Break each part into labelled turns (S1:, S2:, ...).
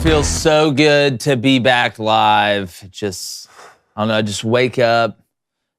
S1: Feels so good to be back live. I don't know, just wake up.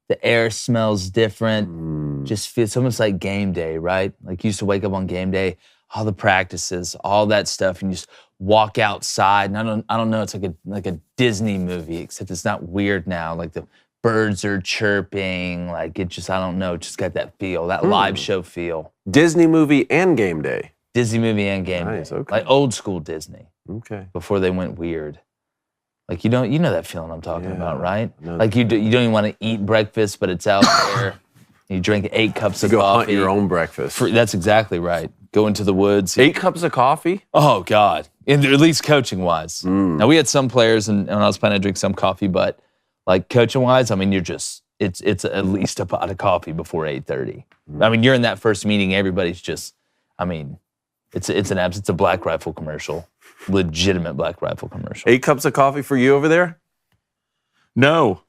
S1: The air smells different. Just feels almost like game day, right? Like you used to wake up on game day, all the practices, all that stuff, and you just walk outside. And I don't know, it's like a Disney movie, except it's not weird now. Like the birds are chirping, like it just, I don't know, just got that feel, that live show feel.
S2: Disney movie and game day.
S1: Disney movie and game day.
S2: Okay.
S1: Like old school Disney.
S2: Okay.
S1: Before they went weird. Like you know that feeling I'm talking about, right?
S2: No.
S1: Like you don't even want to eat breakfast, but it's out there. You drink 8 cups of coffee.
S2: Go hunt your own breakfast.
S1: That's exactly right. Go into the woods.
S2: 8 cups of coffee?
S1: Oh God! At least coaching wise. Now we had some players, and when I was planning to drink some coffee, but like coaching wise, I mean, it's at least a pot of coffee before 8:30. I mean, you're in that first meeting. Everybody's just, I mean, it's a Black Rifle commercial. Legitimate Black Rifle commercial.
S2: 8 cups of coffee for you over there?
S3: No,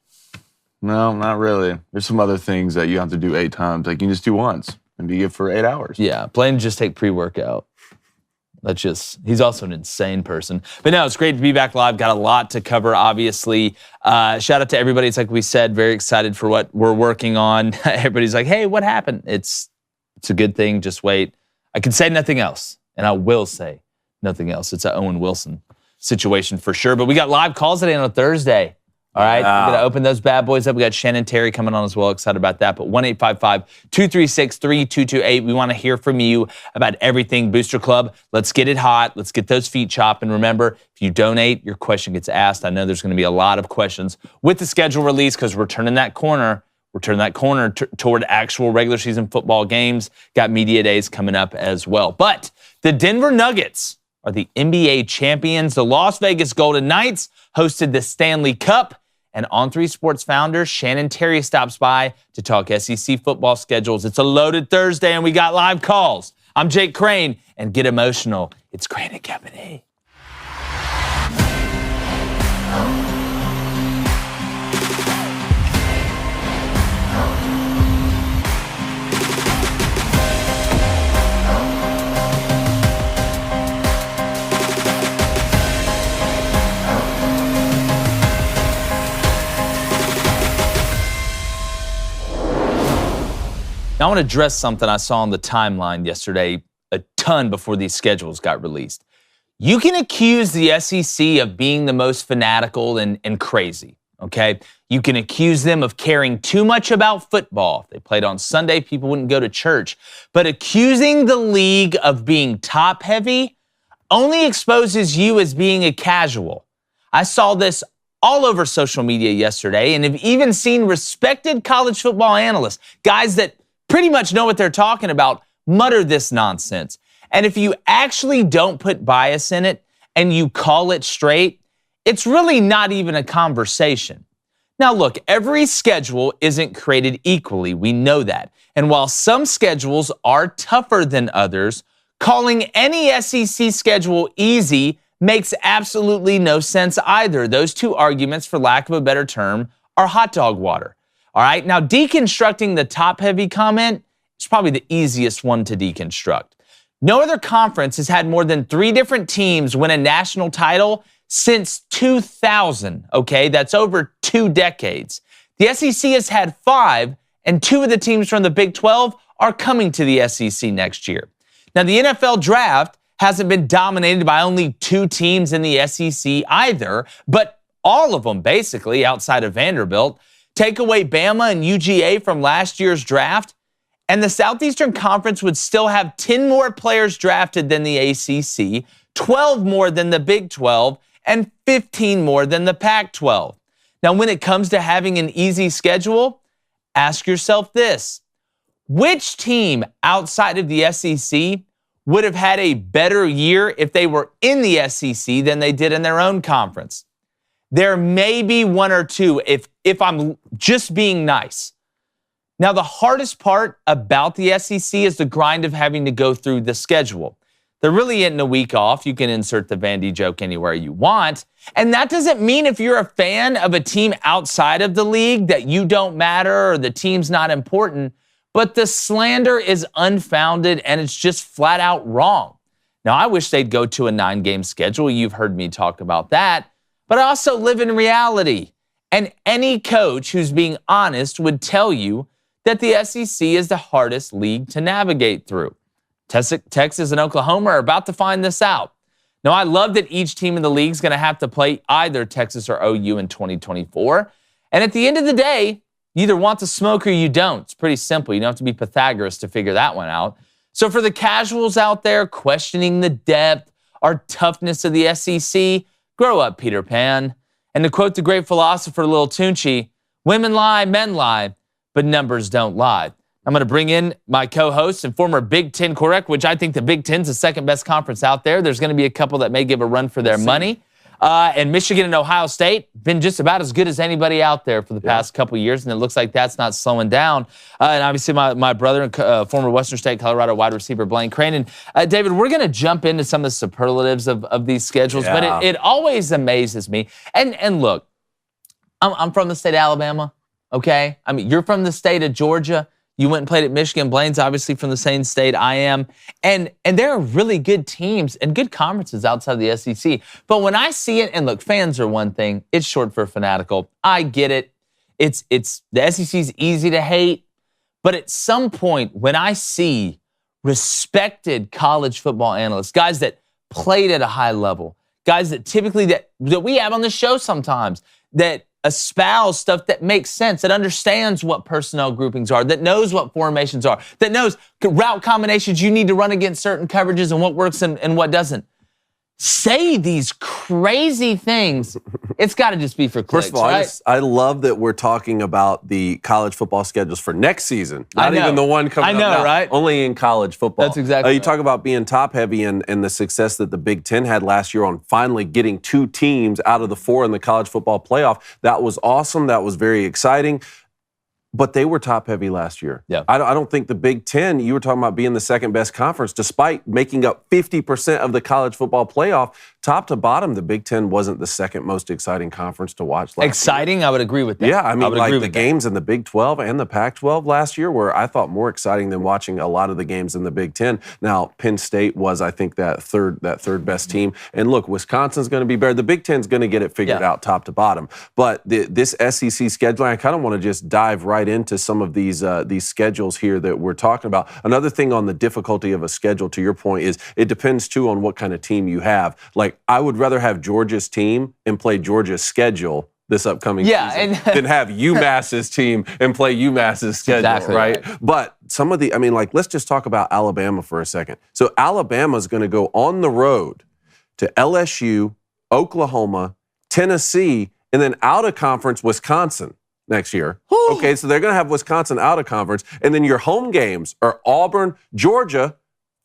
S3: not really. There's some other things that you have to do 8 times. Like you can just do once and be good for 8 hours.
S1: Yeah, plan to just take pre-workout. He's also an insane person. But no, it's great to be back live. Got a lot to cover, obviously. Shout out to everybody. It's like we said, very excited for what we're working on. Everybody's like, hey, what happened? It's a good thing. Just wait. I can say nothing else, and I will say nothing else. It's an Owen Wilson situation for sure. But we got live calls today on a Thursday. All right, we're going to open those bad boys up. We got Shannon Terry coming on as well. Excited about that. But 1-855-236-3228. We want to hear from you about everything Booster Club. Let's get it hot. Let's get those feet chopping. Remember, if you donate, your question gets asked. I know there's going to be a lot of questions with the schedule release because we're turning that corner. We're turning that corner toward actual regular season football games. Got media days coming up as well. But the Denver Nuggets are the NBA champions. The Las Vegas Golden Knights hosted the Stanley Cup. And On3 Sports founder Shannon Terry stops by to talk SEC football schedules. It's a loaded Thursday, and we got live calls. I'm Jake Crane, and get emotional. It's Crane and Company. Now, I want to address something I saw on the timeline yesterday, a ton before these schedules got released. You can accuse the SEC of being the most fanatical and crazy, okay? You can accuse them of caring too much about football. If they played on Sunday, people wouldn't go to church. But accusing the league of being top-heavy only exposes you as being a casual. I saw this all over social media yesterday and have even seen respected college football analysts, guys that pretty much know what they're talking about, mutter this nonsense. And if you actually don't put bias in it and you call it straight, it's really not even a conversation. Now look, every schedule isn't created equally. We know that. And while some schedules are tougher than others, calling any SEC schedule easy makes absolutely no sense either. Those two arguments, for lack of a better term, are hot dog water. All right, now deconstructing the top-heavy comment is probably the easiest one to deconstruct. No other conference has had more than 3 different teams win a national title since 2000, okay? That's over 2 decades. The SEC has had 5, and 2 of the teams from the Big 12 are coming to the SEC next year. Now, the NFL draft hasn't been dominated by only 2 teams in the SEC either, but all of them, basically, outside of Vanderbilt. Take away Bama and UGA from last year's draft, and the Southeastern Conference would still have 10 more players drafted than the ACC, 12 more than the Big 12, and 15 more than the Pac-12. Now, when it comes to having an easy schedule, ask yourself this. Which team outside of the SEC would have had a better year if they were in the SEC than they did in their own conference? There may be 1 or 2 if I'm just being nice. Now, the hardest part about the SEC is the grind of having to go through the schedule. There really isn't a week off. You can insert the Vandy joke anywhere you want. And that doesn't mean if you're a fan of a team outside of the league that you don't matter or the team's not important. But the slander is unfounded and it's just flat out wrong. Now, I wish they'd go to a 9-game schedule. You've heard me talk about that. But I also live in reality. And any coach who's being honest would tell you that the SEC is the hardest league to navigate through. Texas and Oklahoma are about to find this out. Now, I love that each team in the league is going to have to play either Texas or OU in 2024. And at the end of the day, you either want the smoke or you don't. It's pretty simple. You don't have to be Pythagoras to figure that one out. So for the casuals out there questioning the depth or toughness of the SEC, grow up, Peter Pan. And to quote the great philosopher Lil Tunechi, women lie, men lie, but numbers don't lie. I'm going to bring in my co-host and former Big Ten correct, which I think the Big Ten's the second best conference out there. There's going to be a couple that may give a run for their money. And Michigan and Ohio State been just about as good as anybody out there for the past couple years, and it looks like that's not slowing down. And obviously my brother and former Western State Colorado wide receiver Blaine Crane. And David, we're going to jump into some of the superlatives of these schedules, but it always amazes me. And look, I'm from the state of Alabama, okay? I mean, you're from the state of Georgia. You went and played at Michigan. Blaine's obviously from the same state I am. And there are really good teams and good conferences outside of the SEC. But when I see it, and look, fans are one thing. It's short for fanatical. I get it. It's the SEC's easy to hate. But at some point, when I see respected college football analysts, guys that played at a high level, guys that typically that we have on the show sometimes, that espouse stuff that makes sense, that understands what personnel groupings are, that knows what formations are, that knows route combinations you need to run against certain coverages and what works and what doesn't. Say these crazy things. It's got to just be for clicks,
S2: First of all,
S1: right?
S2: I love that we're talking about the college football schedules for next season. Not even the one coming up now.
S1: Right?
S2: Only in college football.
S1: That's exactly
S2: You
S1: right.
S2: talk about being top-heavy and the success that the Big Ten had last year on finally getting 2 teams out of the 4 in the college football playoff. That was awesome. That was very exciting. But they were top-heavy last year.
S1: Yeah.
S2: I don't think the Big Ten, you were talking about being the second-best conference, despite making up 50% of the college football playoff, top to bottom, the Big Ten wasn't the second most exciting conference to watch last year.
S1: Exciting? I would agree with that.
S2: Yeah, I mean, like the
S1: that.
S2: games in the Big 12 and the Pac-12 last year were, I thought, more exciting than watching a lot of the games in the Big Ten. Now, Penn State was, I think, that third best team. And look, Wisconsin's going to be better. The Big Ten's going to get it figured out top to bottom. But this SEC schedule, I kind of want to just dive right into some of these schedules here that we're talking about. Another thing on the difficulty of a schedule, to your point, is it depends, too, on what kind of team you have. Like, I would rather have Georgia's team and play Georgia's schedule this upcoming season than have UMass's team and play UMass's schedule, right? But some of let's just talk about Alabama for a second. So Alabama's going to go on the road to LSU, Oklahoma, Tennessee, and then out of conference, Wisconsin next year. Okay, so they're going to have Wisconsin out of conference, and then your home games are Auburn, Georgia.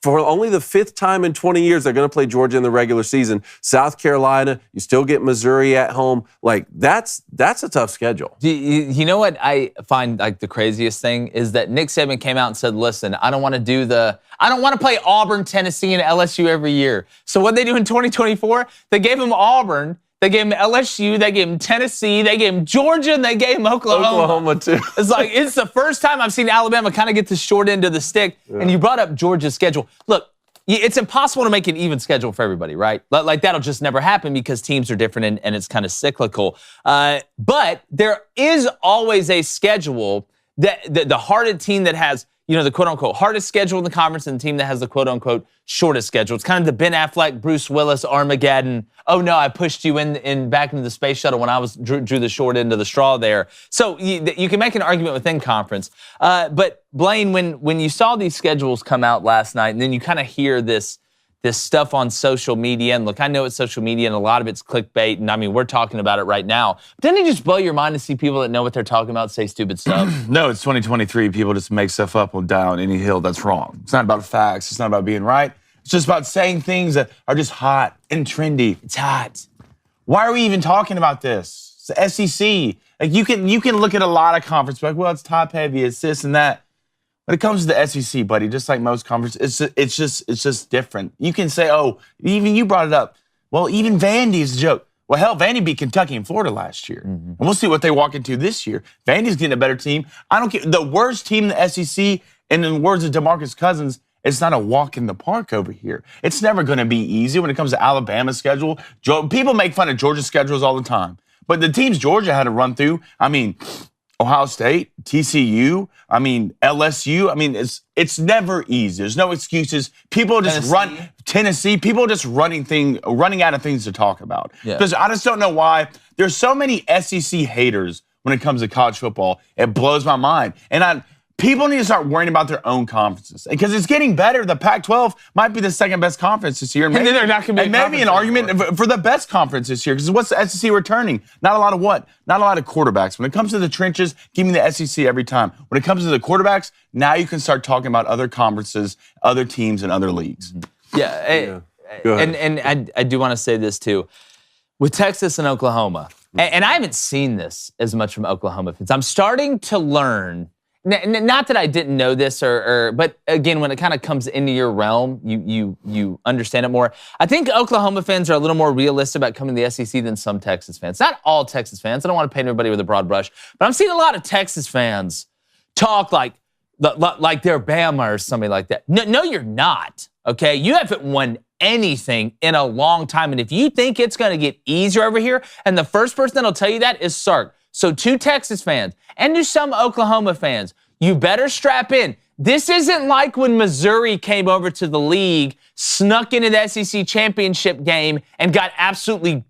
S2: For only the 5th time in 20 years, they're going to play Georgia in the regular season. South Carolina, you still get Missouri at home. Like, that's a tough schedule.
S1: You know what I find like the craziest thing is that Nick Saban came out and said, listen, I don't want to play Auburn, Tennessee, and LSU every year. So what they do in 2024, they gave him Auburn, they gave him LSU, they gave him Tennessee, they gave him Georgia, and they gave him Oklahoma.
S2: Oklahoma, too.
S1: It's the first time I've seen Alabama kind of get the short end of the stick. Yeah. And you brought up Georgia's schedule. Look, it's impossible to make an even schedule for everybody, right? Like that'll just never happen because teams are different and it's kind of cyclical. But there is always a schedule that the hardest team that has, the quote-unquote hardest schedule in the conference and the team that has the quote-unquote shortest schedule. It's kind of the Ben Affleck, Bruce Willis, Armageddon. Oh, no, I pushed you in back into the space shuttle when I drew the short end of the straw there. So you can make an argument within conference. But, Blaine, when you saw these schedules come out last night and then you kind of hear this stuff on social media, and look, I know it's social media and a lot of it's clickbait, and I mean, we're talking about it right now. But doesn't it just blow your mind to see people that know what they're talking about say stupid stuff?
S3: No, it's 2023. People just make stuff up and down any hill that's wrong. It's not about facts. It's not about being right. It's just about saying things that are just hot and trendy. It's hot. Why are we even talking about this? It's the SEC. Like you can look at a lot of conferences like, well, it's top heavy, it's this and that. When it comes to the SEC, buddy, just like most conferences, it's just different. You can say, oh, even you brought it up. Well, even Vandy is a joke. Well, hell, Vandy beat Kentucky and Florida last year. Mm-hmm. And we'll see what they walk into this year. Vandy's getting a better team. I don't care. The worst team in the SEC, and in the words of DeMarcus Cousins, It's not a walk in the park over here. It's never going to be easy when it comes to Alabama's schedule. People make fun of Georgia's schedules all the time. But the teams Georgia had to run through, I mean, Ohio State, TCU, I mean, LSU, I mean, it's never easy. There's no excuses. People just Tennessee, people just running out of things to talk about. Because I just don't know why there's so many SEC haters when it comes to college football. It blows my mind. And people need to start worrying about their own conferences because it's getting better. The Pac-12 might be the second best conference this year.
S1: And then they're not going to be
S3: maybe an argument for the best conference this year because what's the SEC returning? Not a lot of what? Not a lot of quarterbacks. When it comes to the trenches, give me the SEC every time. When it comes to the quarterbacks, now you can start talking about other conferences, other teams, and other leagues.
S1: Yeah. And I do want to say this too. With Texas and Oklahoma, and I haven't seen this as much from Oklahoma fans, I'm starting to learn. Not that I didn't know this, but again, when it kind of comes into your realm, you understand it more. I think Oklahoma fans are a little more realistic about coming to the SEC than some Texas fans. Not all Texas fans. I don't want to paint everybody with a broad brush, but I'm seeing a lot of Texas fans talk like they're Bama or something like that. No, you're not. Okay, you haven't won anything in a long time, and if you think it's going to get easier over here, and the first person that'll tell you that is Sark. So to Texas fans and to some Oklahoma fans, you better strap in. This isn't like when Missouri came over to the league, snuck into the SEC championship game, and got absolutely,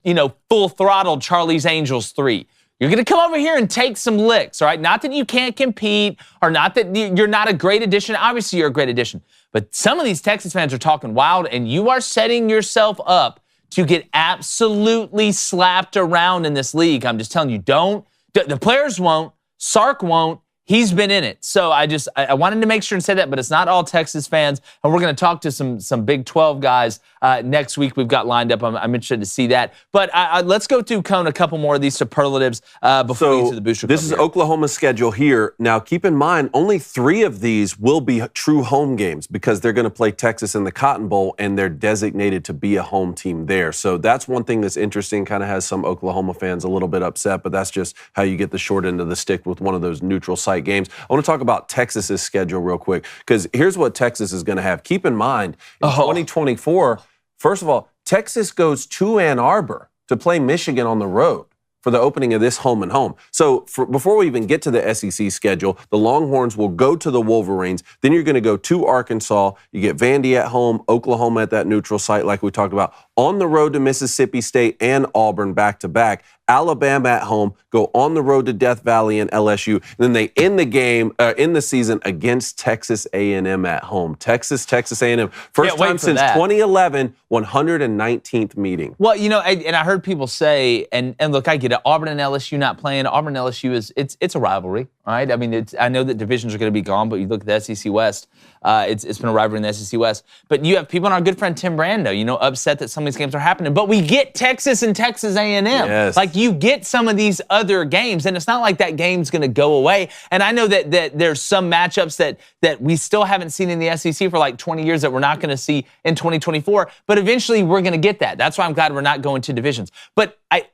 S1: full throttled Charlie's Angels 3. You're going to come over here and take some licks, all right? Not that you can't compete or not that you're not a great addition. Obviously, you're a great addition. But some of these Texas fans are talking wild, and you are setting yourself up to get absolutely slapped around in this league. I'm just telling you, don't. The players won't. Sark won't. He's been in it. So I wanted to make sure and say that, but it's not all Texas fans. And we're going to talk to some Big 12 guys next week we've got lined up. I'm interested to see that. But let's go through, Cone, a couple more of these superlatives before we get to the booster.
S2: This is Oklahoma's schedule here. Now, keep in mind, only 3 of these will be true home games because they're going to play Texas in the Cotton Bowl, and they're designated to be a home team there. So that's one thing that's interesting, kind of has some Oklahoma fans a little bit upset, but that's just how you get the short end of the stick with one of those neutral site games. I want to talk about Texas's schedule real quick because here's what Texas is going to have. Keep in mind, in 2024, first of all, Texas goes to Ann Arbor to play Michigan on the road for the opening of this home and home. So before we even get to the SEC schedule, the Longhorns will go to the Wolverines. Then you're going to go to Arkansas. You get Vandy at home, Oklahoma at that neutral site like we talked about. On the road to Mississippi State and Auburn back-to-back. Alabama at home, go on the road to Death Valley and LSU. And then they end the season against Texas A&M at home. Texas A&M. First time since 2011, 119th meeting.
S1: Well, and I heard people say, and look, I get it. Auburn and LSU not playing. Auburn and LSU it's a rivalry, right? I mean, I know that divisions are going to be gone, but you look at the SEC West. It's been a rivalry in the SEC West. But you have people, and our good friend Tim Brando, upset that some of these games are happening. But we get Texas and Texas A&M.
S2: Yes.
S1: Like, you get some of these other games, and it's not like that game's going to go away. And I know that there's some matchups that we still haven't seen in the SEC for like 20 years that we're not going to see in 2024. But eventually, we're going to get that. That's why I'm glad we're not going to divisions. But I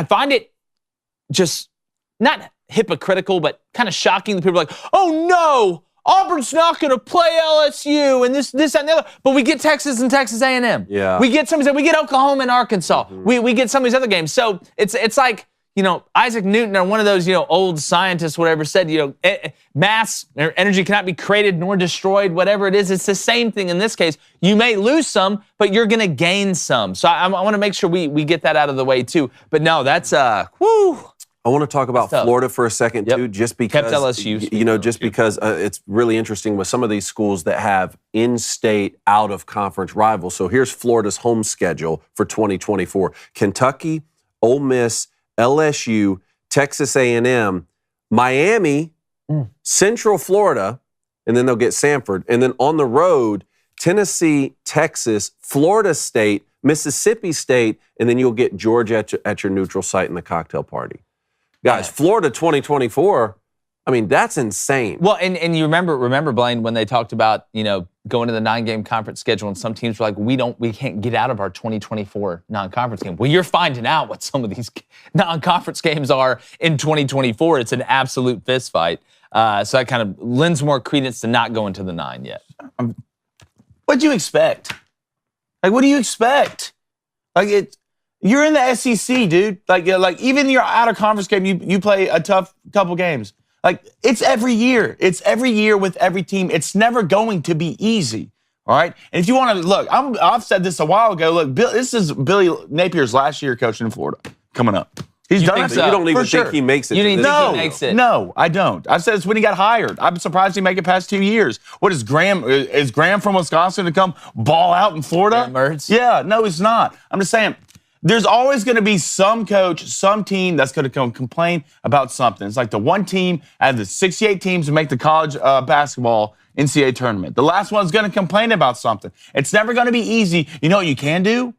S1: find it just not hypocritical, but kind of shocking that people are like, oh no, Auburn's not going to play LSU and this, and the other. But we get Texas and Texas A&M.
S2: Yeah.
S1: We get we get Oklahoma and Arkansas. Mm-hmm. We get some of these other games. So it's like, Isaac Newton or one of those, old scientists, whatever, said, mass or energy cannot be created nor destroyed, whatever it is. It's the same thing in this case. You may lose some, but you're going to gain some. So I want to make sure we get that out of the way too. But no, that's, whoo.
S2: I want to talk about Florida for a second, too, just because,
S1: kept LSU,
S2: because it's really interesting with some of these schools that have in-state, out-of-conference rivals. So here's Florida's home schedule for 2024. Kentucky, Ole Miss, LSU, Texas A&M, Miami, Central Florida, and then they'll get Samford. And then on the road, Tennessee, Texas, Florida State, Mississippi State, and then you'll get Georgia at your neutral site in the cocktail party. Guys, Florida 2024, I mean, that's insane.
S1: Well, and you remember, Blaine, when they talked about, going to the 9-game conference schedule, and some teams were like, we can't get out of our 2024 non-conference game. Well, you're finding out what some of these non-conference games are in 2024. It's an absolute fist fight. So that kind of lends more credence to not going to the 9 yet.
S3: What'd you expect? Like, what do you expect? Like, you're in the SEC, dude. Like even your out-of-conference game, you play a tough couple games. Like, it's every year. It's every year with every team. It's never going to be easy, all right? And if you want to, look, I've said this a while ago. Look, this is Billy Napier's last year coaching in Florida coming up. He's done it.
S2: So. You don't even think he makes it.
S1: You didn't think he makes it?
S3: No, I don't. I've said this when he got hired. I'm surprised he make it past 2 years. What is Graham? Is Graham from Wisconsin to come ball out in Florida? Yeah, no, he's not. I'm just saying, there's always going to be some coach, some team that's going to come complain about something. It's like the one team out of the 68 teams who make the college basketball NCAA tournament. The last one's going to complain about something. It's never going to be easy. You know what you can do?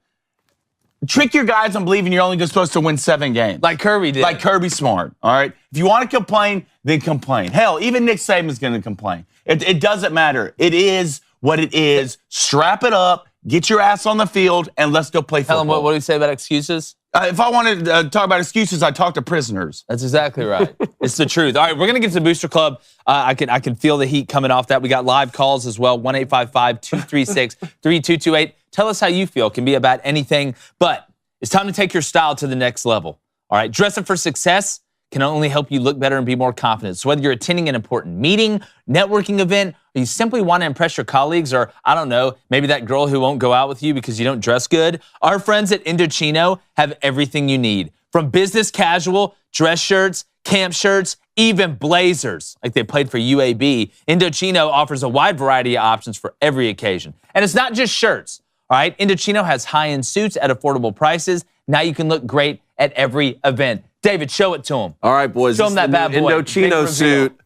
S3: Trick your guys on believing you're only supposed to win 7 games.
S1: Like Kirby did.
S3: Like Kirby Smart, all right? If you want to complain, then complain. Hell, even Nick Saban's going to complain. It doesn't matter. It is what it is. Strap it up, get your ass on the field, and let's go play football.
S1: Helen, what do you say about excuses?
S3: If I wanted to talk about excuses, I'd talk to prisoners.
S1: That's exactly right. It's the truth. All right, we're going to get to the Booster Club. I can feel the heat coming off that. We got live calls as well, 1-855-236-3228. Tell us how you feel. It can be about anything, but it's time to take your style to the next level. All right, dressing for success can only help you look better and be more confident. So whether you're attending an important meeting, networking event, or you simply want to impress your colleagues, or I don't know, maybe that girl who won't go out with you because you don't dress good, our friends at Indochino have everything you need. From business casual, dress shirts, camp shirts, even blazers, like they played for UAB, Indochino offers a wide variety of options for every occasion. And it's not just shirts, all right? Indochino has high-end suits at affordable prices. Now you can look great at every event. David, show it to him.
S2: All right, boys.
S1: Show him that bad boy.
S2: Indochino suit,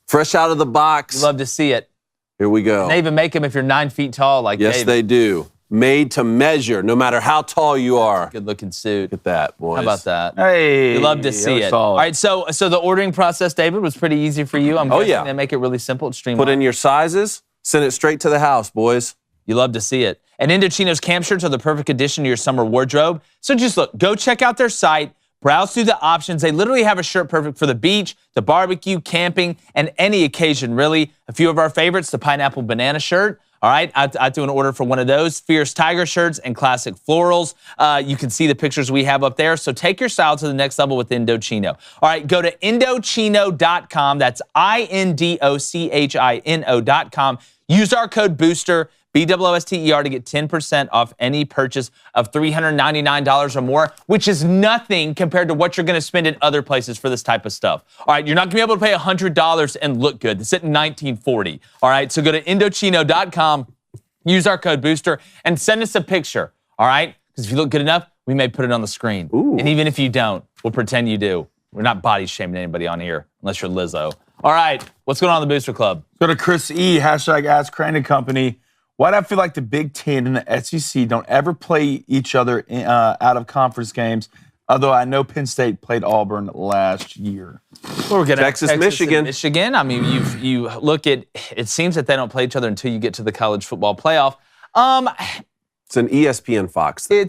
S2: fresh out of the box.
S1: You love to see it.
S2: Here we go.
S1: And they even make them if you're 9 feet tall, like
S2: yes,
S1: David.
S2: they do. Made to measure, no matter how tall you are.
S1: Good-looking suit.
S2: Look at that, boys.
S1: How about that?
S3: Hey,
S1: you love to see it.
S3: Solid.
S1: All right, so the ordering process, David, was pretty easy for you. I'm guessing they make it really simple. It's streamlined.
S2: Put in your sizes, send it straight to the house, boys.
S1: You love to see it. And Indochino's camp shirts are the perfect addition to your summer wardrobe. So just look, go check out their site, browse through the options. They literally have a shirt perfect for the beach, the barbecue, camping, and any occasion, really. A few of our favorites, the pineapple banana shirt. All right, I do an order for one of those. Fierce tiger shirts and classic florals. You can see the pictures we have up there. So take your style to the next level with Indochino. All right, go to Indochino.com. That's INDOCHINO.com. Use our code BOOSTER, BOOSTER, to get 10% off any purchase of $399 or more, which is nothing compared to what you're going to spend in other places for this type of stuff. All right, you're not going to be able to pay $100 and look good. It's at $19.40. All right, so go to Indochino.com, use our code BOOSTER, and send us a picture, all right? Because if you look good enough, we may put it on the screen.
S2: Ooh.
S1: And even if you don't, we'll pretend you do. We're not body shaming anybody on here, unless you're Lizzo. All right, what's going on in the Booster Club?
S3: Go to Chris E, hashtag Ask Crane Company. Why do I feel like the Big Ten and the SEC don't ever play each other out of conference games? Although I know Penn State played Auburn last year.
S1: Well, we're getting
S2: Texas, Michigan.
S1: Michigan. I mean, you look at, it seems that they don't play each other until you get to the college football playoff.
S2: It's an ESPN Fox thing.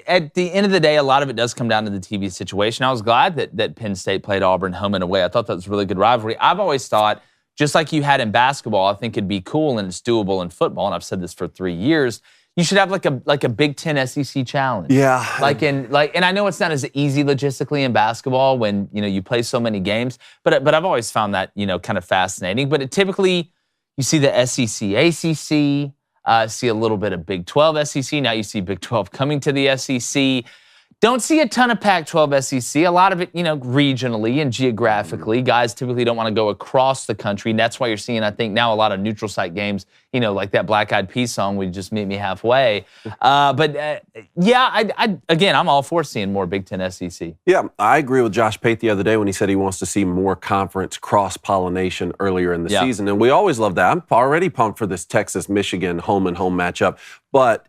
S1: At the end of the day, a lot of it does come down to the TV situation. I was glad that Penn State played Auburn home and away. I thought that was a really good rivalry. I've always thought, just like you had in basketball, I think it'd be cool and it's doable in football, and I've said this for 3 years, you should have like a Big Ten SEC challenge.
S2: Yeah.
S1: And I know it's not as easy logistically in basketball when, you play so many games, but I've always found that, kind of fascinating. But typically you see the SEC, ACC, see a little bit of Big 12 SEC. Now you see Big 12 coming to the SEC. Don't see a ton of Pac-12 SEC. A lot of it, regionally and geographically. Guys typically don't want to go across the country. And that's why you're seeing, I think, now a lot of neutral site games, like that Black Eyed Peas song, "Would You Just Meet Me Halfway?" Again, I'm all for seeing more Big Ten SEC.
S2: Yeah, I agree with Josh Pate the other day when he said he wants to see more conference cross-pollination earlier in the season. And we always love that. I'm already pumped for this Texas-Michigan home-and-home matchup. But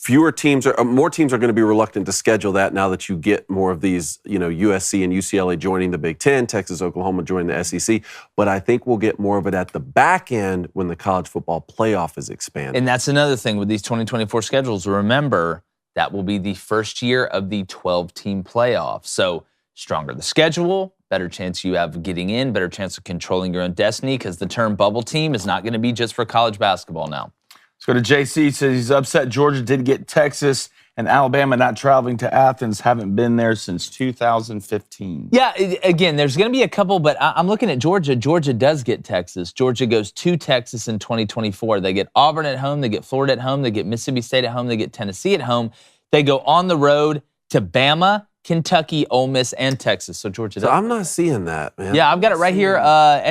S2: more teams are going to be reluctant to schedule that now that you get more of these, USC and UCLA joining the Big Ten, Texas, Oklahoma joining the SEC. But I think we'll get more of it at the back end when the college football playoff is expanded.
S1: And that's another thing with these 2024 schedules. Remember, that will be the first year of the 12-team playoff. So stronger the schedule, better chance you have of getting in, better chance of controlling your own destiny, because the term bubble team is not going to be just for college basketball now.
S3: Let's go to JC. He says he's upset Georgia did get Texas and Alabama not traveling to Athens. Haven't been there since 2015.
S1: Yeah, again, there's going to be a couple, but I'm looking at Georgia. Georgia does get Texas. Georgia goes to Texas in 2024. They get Auburn at home. They get Florida at home. They get Mississippi State at home. They get Tennessee at home. They go on the road to Bama, Kentucky, Ole Miss, and Texas. So Georgia does.
S2: So I'm not seeing that, man.
S1: Yeah, I've got it right here.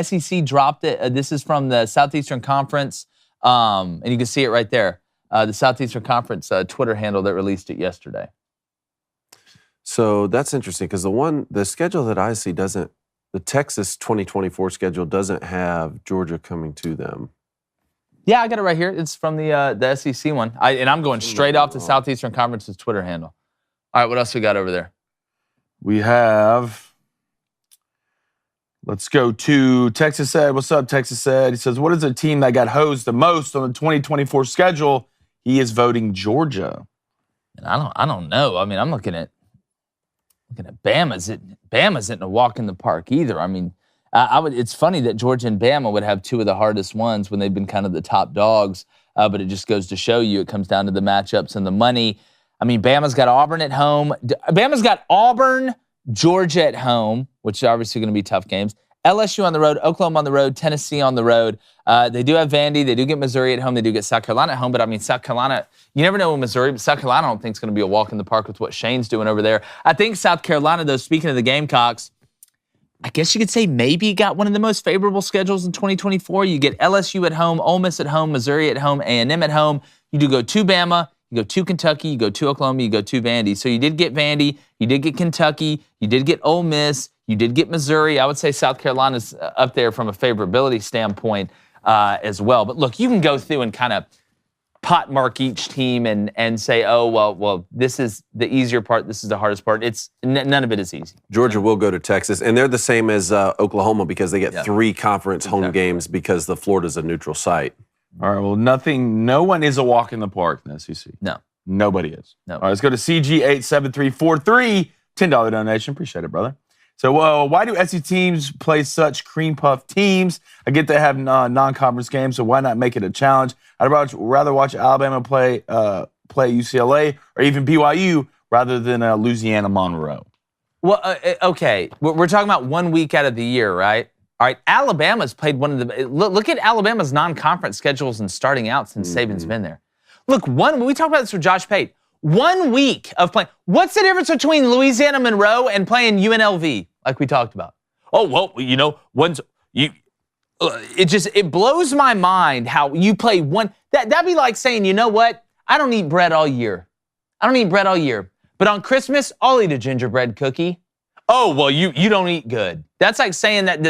S1: SEC dropped it. This is from the Southeastern Conference, and you can see it right there. The Southeastern Conference Twitter handle that released it yesterday.
S2: So that's interesting because the schedule that I see the Texas 2024 schedule doesn't have Georgia coming to them.
S1: Yeah, I got it right here. It's from the SEC one. And I'm going straight off the Southeastern Conference's Twitter handle. All right, what else we got over there?
S3: We have, let's go to Texas Ed. What's up, Texas Ed? He says, what is a team that got hosed the most on the 2024 schedule? He is voting Georgia.
S1: And I don't know. I mean, I'm looking at Bama. Bama isn't a walk in the park either. I mean, it's funny that Georgia and Bama would have two of the hardest ones when they've been kind of the top dogs, but it just goes to show you it comes down to the matchups and the money. I mean, Bama's got Auburn at home. Bama's got Auburn, Georgia at home, which is obviously going to be tough games. LSU on the road, Oklahoma on the road, Tennessee on the road. They do have Vandy. They do get Missouri at home. They do get South Carolina at home. But, I mean, South Carolina, you never know with Missouri, but South Carolina I don't think is going to be a walk in the park with what Shane's doing over there. I think South Carolina, though, speaking of the Gamecocks, I guess you could say maybe got one of the most favorable schedules in 2024. You get LSU at home, Ole Miss at home, Missouri at home, A&M at home. You do go to Bama. You go to Kentucky, you go to Oklahoma, you go to Vandy. So you did get Vandy, you did get Kentucky, you did get Ole Miss, you did get Missouri. I would say South Carolina's up there from a favorability standpoint as well. But look, you can go through and kind of pot mark each team and say, oh, well, this is the easier part, this is the hardest part. It's none of it is easy.
S2: Georgia will go to Texas, and they're the same as Oklahoma because they get 3 conference home games because the Florida's a neutral site.
S3: All right, well, no one is a walk in the park in the SEC.
S1: No.
S3: Nobody is.
S1: No.
S3: All right, let's go to CG87343, $10 donation. Appreciate it, brother. So, why do SEC teams play such cream puff teams? I get they have non-conference games, so why not make it a challenge? I'd rather watch Alabama play UCLA or even BYU rather than Louisiana Monroe.
S1: Well, okay, we're talking about 1 week out of the year, right? All right, Alabama's played one of the... Look at Alabama's non-conference schedules and starting out since Saban's been there. Look, we talked about this with Josh Pate. 1 week of playing. What's the difference between Louisiana Monroe and playing UNLV, like we talked about? Oh, well, you know, it blows my mind how you play one... That'd be like saying, you know what? I don't eat bread all year. But on Christmas, I'll eat a gingerbread cookie. Oh, well, you don't eat good. That's like saying that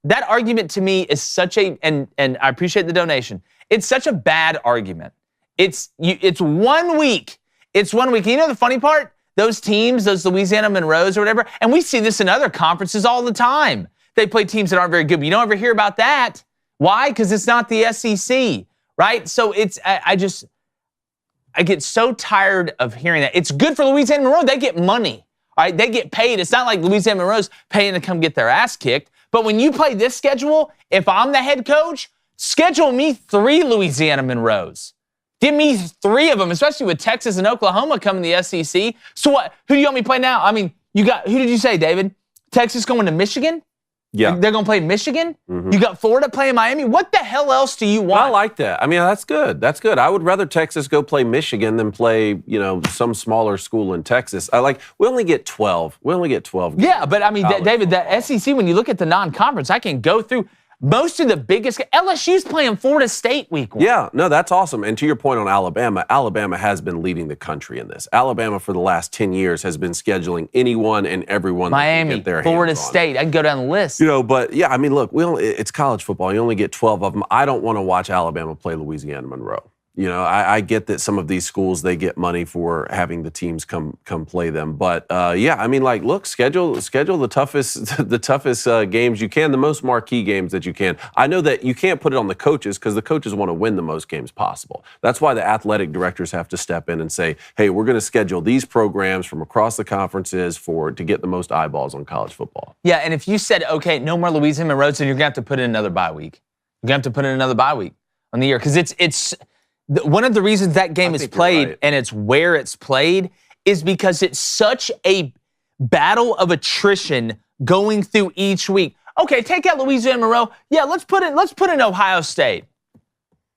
S1: that argument to me is such a, and I appreciate the donation. It's such a bad argument. It's 1 week. It's 1 week. You know the funny part? Those teams, those Louisiana Monroes or whatever, and we see this in other conferences all the time. They play teams that aren't very good, but you don't ever hear about that. Why? Because it's not the SEC, right? So I get so tired of hearing that. It's good for Louisiana Monroe. They get money. All right, they get paid. It's not like Louisiana Monroe's paying to come get their ass kicked. But when you play this schedule, if I'm the head coach, schedule me 3 Louisiana Monroes. Give me 3 of them, especially with Texas and Oklahoma coming to the SEC. So what? Who do you want me to play now? I mean, who did you say, David? Texas going to Michigan?
S2: Yeah.
S1: They're going to play Michigan?
S2: Mm-hmm.
S1: You got Florida playing Miami? What the hell else do you want?
S2: I like that. I mean, that's good. That's good. I would rather Texas go play Michigan than play, some smaller school in Texas. We only get 12. Games.
S1: Yeah, but I mean, David, the SEC, when you look at the non-conference, I can go through most of the biggest. LSU's playing Florida State week 1.
S2: Yeah, no, that's awesome. And to your point on Alabama has been leading the country in this. Alabama for the last 10 years has been scheduling anyone and everyone
S1: Miami,
S2: that can get their
S1: Florida
S2: hands on.
S1: State. I can go down the list.
S2: But yeah, I mean, look, it's college football. You only get 12 of them. I don't want to watch Alabama play Louisiana Monroe. I get that some of these schools, they get money for having the teams come play them. But, yeah, I mean, look, schedule the toughest games you can, the most marquee games that you can. I know that you can't put it on the coaches because the coaches want to win the most games possible. That's why the athletic directors have to step in and say, hey, we're going to schedule these programs from across the conferences to get the most eyeballs on college football.
S1: Yeah, and if you said, okay, no more Louisiana Monroe, then you're going to have to put in another bye week. You're going to have to put in another bye week on the year because it's one of the reasons that game is played and it's where it's played is because it's such a battle of attrition going through each week. Okay, take out Louisiana Monroe. Yeah, let's put in Ohio State.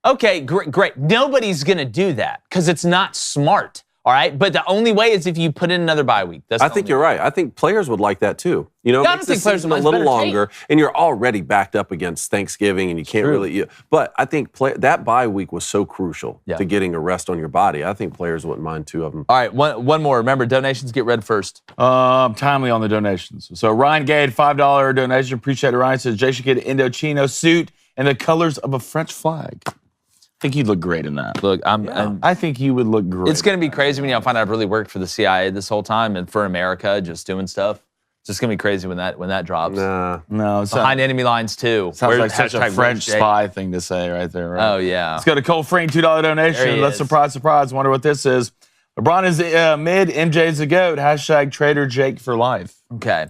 S1: Okay, great. Nobody's going to do that because it's not smart. All right, but the only way is if you put in another bye week.
S2: I think you're right. I think players would like that too. You know,
S1: I don't think players
S2: a little longer, and you're already backed up against Thanksgiving, and you can't really. But I think that bye week was so crucial to getting a rest on your body. I think players wouldn't mind 2 of them.
S1: All right, one more. Remember, donations get read first.
S3: Timely on the donations. So Ryan Gade, $5 donation. Appreciate it. Ryan says Jay should get an Indochino suit and the colors of a French flag. I think you'd look great in that.
S1: Look,
S3: I think you would look great.
S1: It's going to be crazy when you find out I've really worked for the CIA this whole time and for America, just doing stuff. It's just going to be crazy when that drops.
S3: No.
S1: Behind enemy lines, too.
S3: Sounds like such a French spy thing to say right there, right?
S1: Oh, yeah.
S3: Let's go to Cole Frink, $2 donation. Let's surprise. Wonder what this is. LeBron is mid, MJ's the GOAT. # Trader Jake for life.
S1: Okay.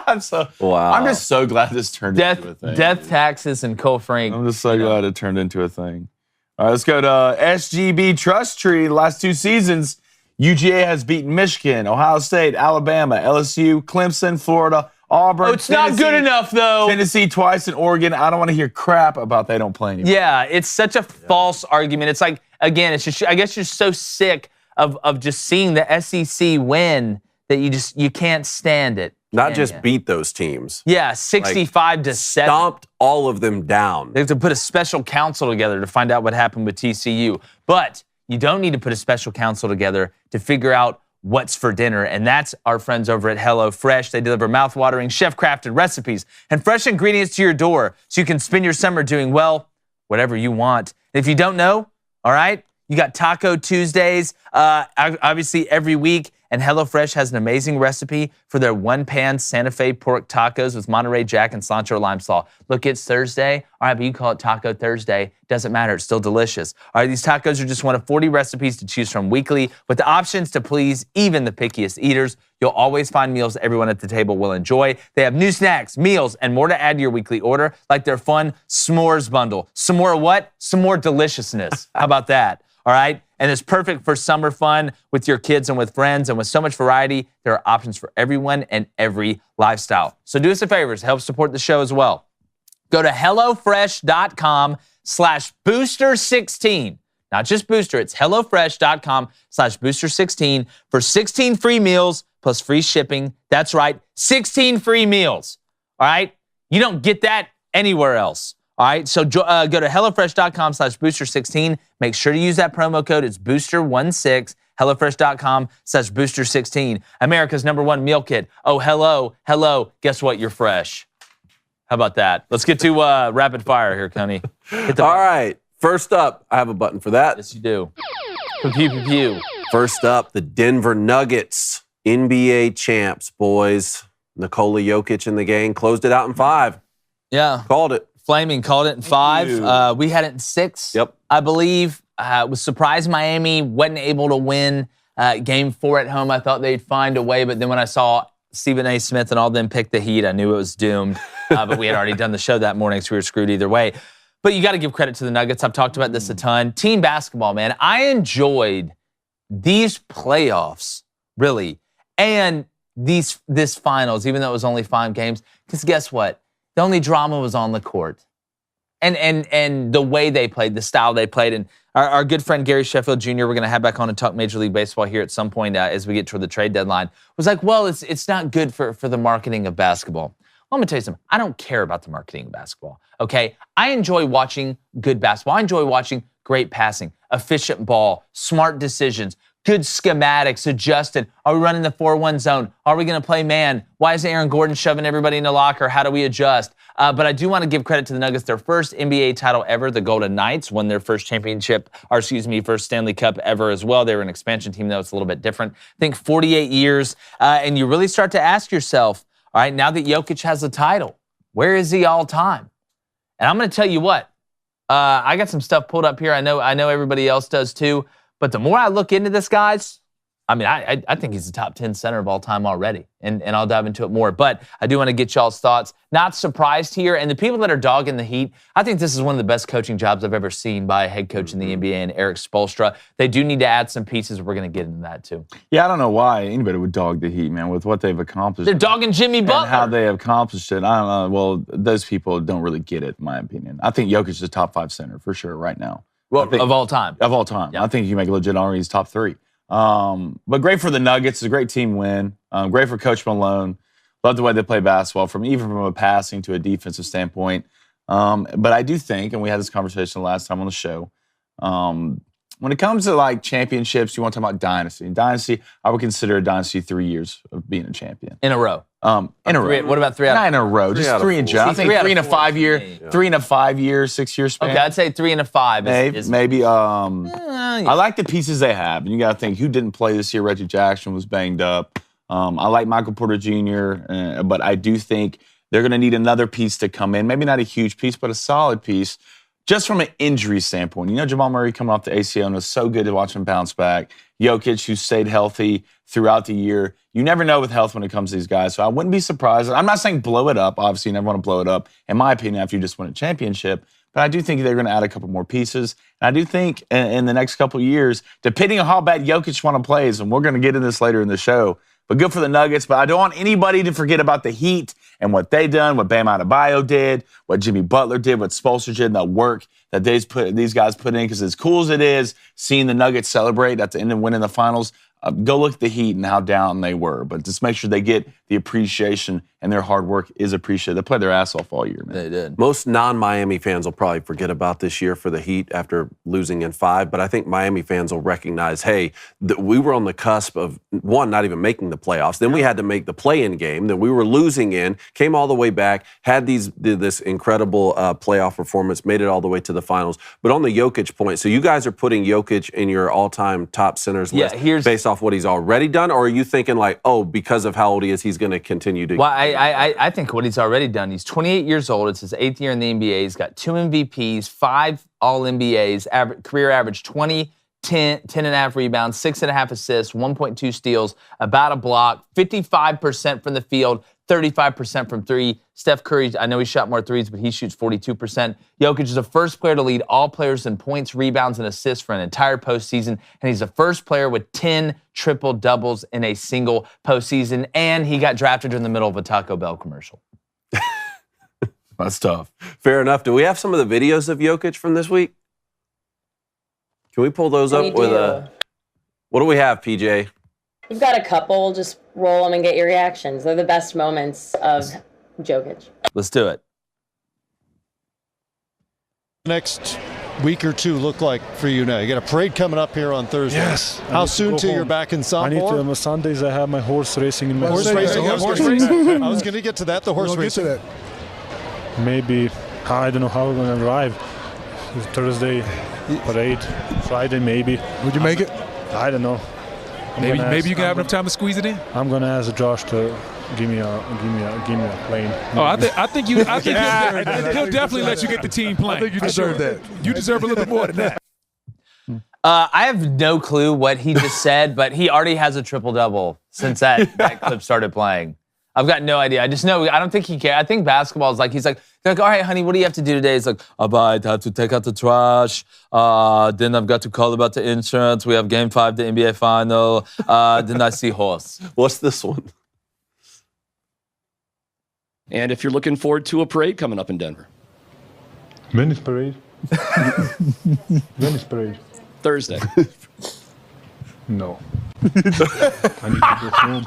S3: I'm just so glad this turned into a thing.
S1: Death taxes and Cole Frink.
S3: I'm just so glad it turned into a thing. All right, let's go to SGB Trust Tree. The last 2 seasons, UGA has beaten Michigan, Ohio State, Alabama, LSU, Clemson, Florida, Auburn.
S1: It's not good enough, though.
S3: Tennessee twice and Oregon. I don't want to hear crap about they don't play anymore.
S1: Yeah, it's such a false argument. It's like, again, it's just, I guess you're so sick of just seeing the SEC win that you can't stand it.
S2: Not just beat those teams.
S1: Yeah, 65-7.
S2: Stomped all of them down.
S1: They have to put a special council together to find out what happened with TCU. But you don't need to put a special council together to figure out what's for dinner, and that's our friends over at HelloFresh. They deliver mouth-watering, chef-crafted recipes and fresh ingredients to your door so you can spend your summer doing, well, whatever you want. And if you don't know, all right, you got Taco Tuesdays, obviously every week, and HelloFresh has an amazing recipe for their one-pan Santa Fe pork tacos with Monterey Jack and cilantro lime slaw. Look, it's Thursday. All right, but you call it Taco Thursday. Doesn't matter. It's still delicious. All right, these tacos are just one of 40 recipes to choose from weekly with the options to please even the pickiest eaters. You'll always find meals everyone at the table will enjoy. They have new snacks, meals, and more to add to your weekly order, like their fun s'mores bundle. Some more what? Some more deliciousness. How about that? All right? And it's perfect for summer fun with your kids and with friends. And with so much variety, there are options for everyone and every lifestyle. So do us a favor. Help support the show as well. Go to HelloFresh.com/booster16. Not just booster, it's HelloFresh.com/booster16 for 16 free meals plus free shipping. That's right, 16 free meals. All right? You don't get that anywhere else. All right, so go to HelloFresh.com/booster16. Make sure to use that promo code. It's booster16. HelloFresh.com/booster16. America's #1 meal kit. Oh, hello. Guess what? You're fresh. How about that? Let's get to rapid fire here, Coney.
S2: All right, first up, I have a button for that.
S1: Yes, you do. Pew.
S2: First up, the Denver Nuggets, NBA champs, boys. Nikola Jokic and the gang closed it out in 5.
S1: Yeah.
S2: Called it.
S1: Flaming called it in 5. We had it in 6.
S2: Yep.
S1: I believe. Was surprised Miami wasn't able to win Game 4 at home. I thought they'd find a way, but then when I saw Stephen A. Smith and all them pick the Heat, I knew it was doomed. But we had already done the show that morning, so we were screwed either way. But you got to give credit to the Nuggets. I've talked about this a ton. Team basketball, man. I enjoyed these playoffs, really, and this finals, even though it was only 5 games. Because guess what? The only drama was on the court. And the way they played, the style they played. And our good friend Gary Sheffield Jr., we're going to have back on and talk Major League Baseball here at some point as we get toward the trade deadline, was like, well, it's not good for the marketing of basketball. Well, I'm going to tell you something. I don't care about the marketing of basketball, okay? I enjoy watching good basketball. I enjoy watching great passing, efficient ball, smart decisions, good schematics, adjusted. Are we running the 4-1 zone? Are we going to play man? Why is Aaron Gordon shoving everybody in the locker? How do we adjust? But I do want to give credit to the Nuggets. Their first NBA title ever, the Golden Knights, won their first first Stanley Cup ever as well. They were an expansion team, though. It's a little bit different. I think 48 years. And you really start to ask yourself, all right, now that Jokic has a title, where is he all time? And I'm going to tell you what. I got some stuff pulled up here. I know everybody else does too. But the more I look into this, guys, I mean, I think he's the top 10 center of all time already, and I'll dive into it more. But I do want to get y'all's thoughts. Not surprised here, and the people that are dogging the Heat, I think this is one of the best coaching jobs I've ever seen by a head coach in the NBA, and Eric Spoelstra. They do need to add some pieces. We're going to get into that too.
S3: Yeah, I don't know why anybody would dog the Heat, man, with what they've accomplished.
S1: They're dogging Jimmy Butler.
S3: And how they have accomplished it. I don't know. Well, those people don't really get it, in my opinion. I think Jokic is a top 5 center for sure right now.
S1: Well, of all time.
S3: Of all time. Yeah. I think you can make a legit argument he's top 3. But great for the Nuggets. It's a great team win. Great for Coach Malone. Love the way they play basketball, even from a passing to a defensive standpoint. But I do think, and we had this conversation last time on the show, when it comes to like championships, you want to talk about dynasty. Dynasty, I would consider a dynasty 3 years of being a champion.
S1: In a row.
S3: In a row.
S1: What about 3 out of 4?
S3: Not in a row, just 3 in general. I think 3 in a 5 year, 3 in a 5 year, 6 year span.
S1: Okay, I'd say 3 and a 5
S3: maybe. I like the pieces they have, and you got to think who didn't play this year. Reggie Jackson was banged up. I like Michael Porter Jr., but I do think they're going to need another piece to come in. Maybe not a huge piece, but a solid piece. Just from an injury standpoint, you know, Jamal Murray coming off the ACL and was so good to watch him bounce back. Jokic, who stayed healthy throughout the year. You never know with health when it comes to these guys, so I wouldn't be surprised. I'm not saying blow it up. Obviously, you never want to blow it up, in my opinion, after you just win a championship. But I do think they're going to add a couple more pieces. And I do think in the next couple of years, depending on how bad Jokic want to play, and we're going to get into this later in the show, but good for the Nuggets. But I don't want anybody to forget about the Heat and what they done, what Bam Adebayo did, what Jimmy Butler did, what Spoelstra did, and the work that these guys put in. Because as cool as it is seeing the Nuggets celebrate at the end of winning the finals, go look at the Heat and how down they were. But just make sure they get the appreciation and their hard work is appreciated. They played their ass off all year, man.
S1: They did.
S2: Most non-Miami fans will probably forget about this year for the Heat after losing in 5, but I think Miami fans will recognize, hey, we were on the cusp of, one, not even making the playoffs. Then we had to make the play-in game. Then we were losing in, came all the way back, had this incredible playoff performance, made it all the way to the finals. But on the Jokic point, so you guys are putting Jokic in your all-time top centers list based off what he's already done, or are you thinking like, oh, because of how old he is, he's going to continue to...
S1: Well, I think what he's already done, he's 28 years old. It's his 8th year in the NBA. He's got 2 MVPs, 5 All-NBAs, career average 20, 10.5 rebounds, 6.5 assists, 1.2 steals, about a block, 55% from the field, 35% from 3. Steph Curry, I know he shot more threes, but he shoots 42%. Jokic is the first player to lead all players in points, rebounds, and assists for an entire postseason, and he's the first player with 10 triple-doubles in a single postseason, and he got drafted in the middle of a Taco Bell commercial.
S3: That's tough.
S2: Fair enough. Do we have some of the videos of Jokic from this week? Can we pull those up with a... What do we have, PJ?
S4: We've got a couple. Just roll them and get your reactions. They're the best moments of Jokic.
S1: Let's do it.
S5: Next week or two look like for you now? You got a parade coming up here on Thursday.
S6: Yes.
S5: How soon till you're back in sophomore?
S6: I need to. Sundays I have my horse racing in my
S5: horse racing. I was going to get to that. The horse racing.
S6: Get to that. Maybe I don't know how we're going to arrive. Thursday parade, Friday maybe.
S7: Would you make it?
S6: I don't know.
S7: Maybe you can have enough time to squeeze it in.
S6: I'm going to ask Josh to give me a plane.
S7: Oh, I think he'll definitely let you get the team plane.
S6: I think you deserve that.
S7: You deserve a little bit more than that.
S1: I have no clue what he just said, but he already has a triple-double since that clip started playing. I've got no idea. I just know, I don't think he cares. I think basketball is like, he's like, all right, honey, what do you have to do today? He's like, I have to take out the trash. Then I've got to call about the insurance. We have game 5, the NBA final. Then I see horse.
S2: What's this one?
S8: And if you're looking forward to a parade coming up in Denver.
S6: Venice parade. Venice parade.
S8: Thursday.
S6: No. I need to go home.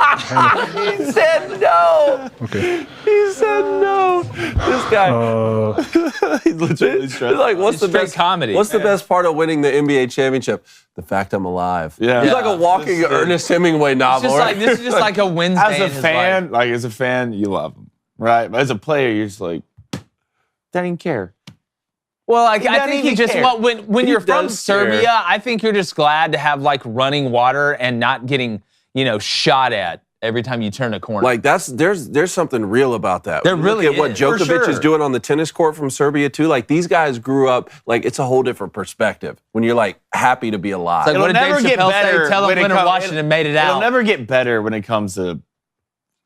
S2: He said no.
S6: Okay.
S2: He said no. This guy. He's legit. He's like, what's the best
S1: comedy?
S2: What's the best part of winning the NBA championship? The fact I'm alive.
S3: Yeah.
S2: He's like a walking Ernest Hemingway novel.
S1: This is just like a Wednesday.
S3: As a fan, you love him, right? But as a player, you're just like, don't even care.
S1: Well, I think he just, well, when you're from Serbia,
S3: care.
S1: I think you're just glad to have like running water and not getting, shot at every time you turn a corner.
S2: Like there's something real about that.
S1: There really
S2: Look at what
S1: is,
S2: Jokic
S1: for
S2: is
S1: sure.
S2: doing on the tennis court from Serbia too. Like these guys grew up. Like it's a whole different perspective when you're like happy to be alive.
S1: It's like, what did Dave Chappelle say? Tell them
S3: when it
S1: Winter
S3: comes-
S1: Washington made it out.
S3: It'll never get better when it comes to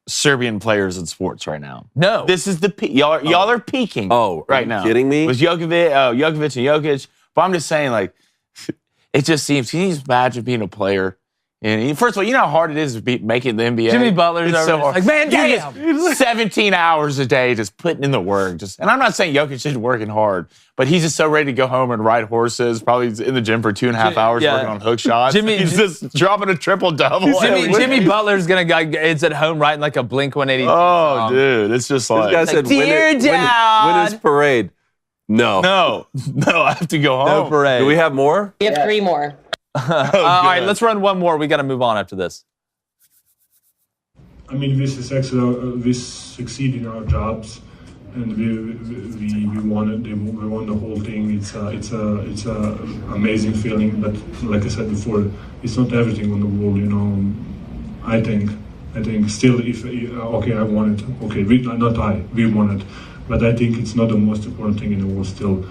S3: Serbian players in sports right now.
S1: No.
S3: This is the peak. Y'all are peaking right now.
S2: Kidding me?
S3: With Jokic and Jokic. But I'm just saying, like, it just seems, can you just imagine being a player? And first of all, you know how hard it is to making the NBA?
S1: Jimmy Butler's
S3: It's
S1: over
S3: so
S1: there.
S3: hard.
S1: Like, man,
S3: He's 17 hours a day just putting in the work. And I'm not saying Jokic isn't working hard, but he's just so ready to go home and ride horses, probably in the gym for 2.5 hours working on hook shots. He's just dropping a triple-double.
S1: Jimmy Butler's is at home writing like a Blink-182
S3: Oh, dude, it's just like...
S2: This guy said,
S1: Dear Dad.
S2: when is parade? No,
S3: I have to go home.
S1: No parade.
S2: Do we have more?
S4: We have 3 more.
S1: All right, let's run one more. We got to move on after this.
S6: I mean, we succeed in our jobs, and we won it. We won the whole thing. It's a amazing feeling. But like I said before, it's not everything on the world. You know, I think still, if I won it. Okay, we won it. But I think it's not the most important thing in the world. Still,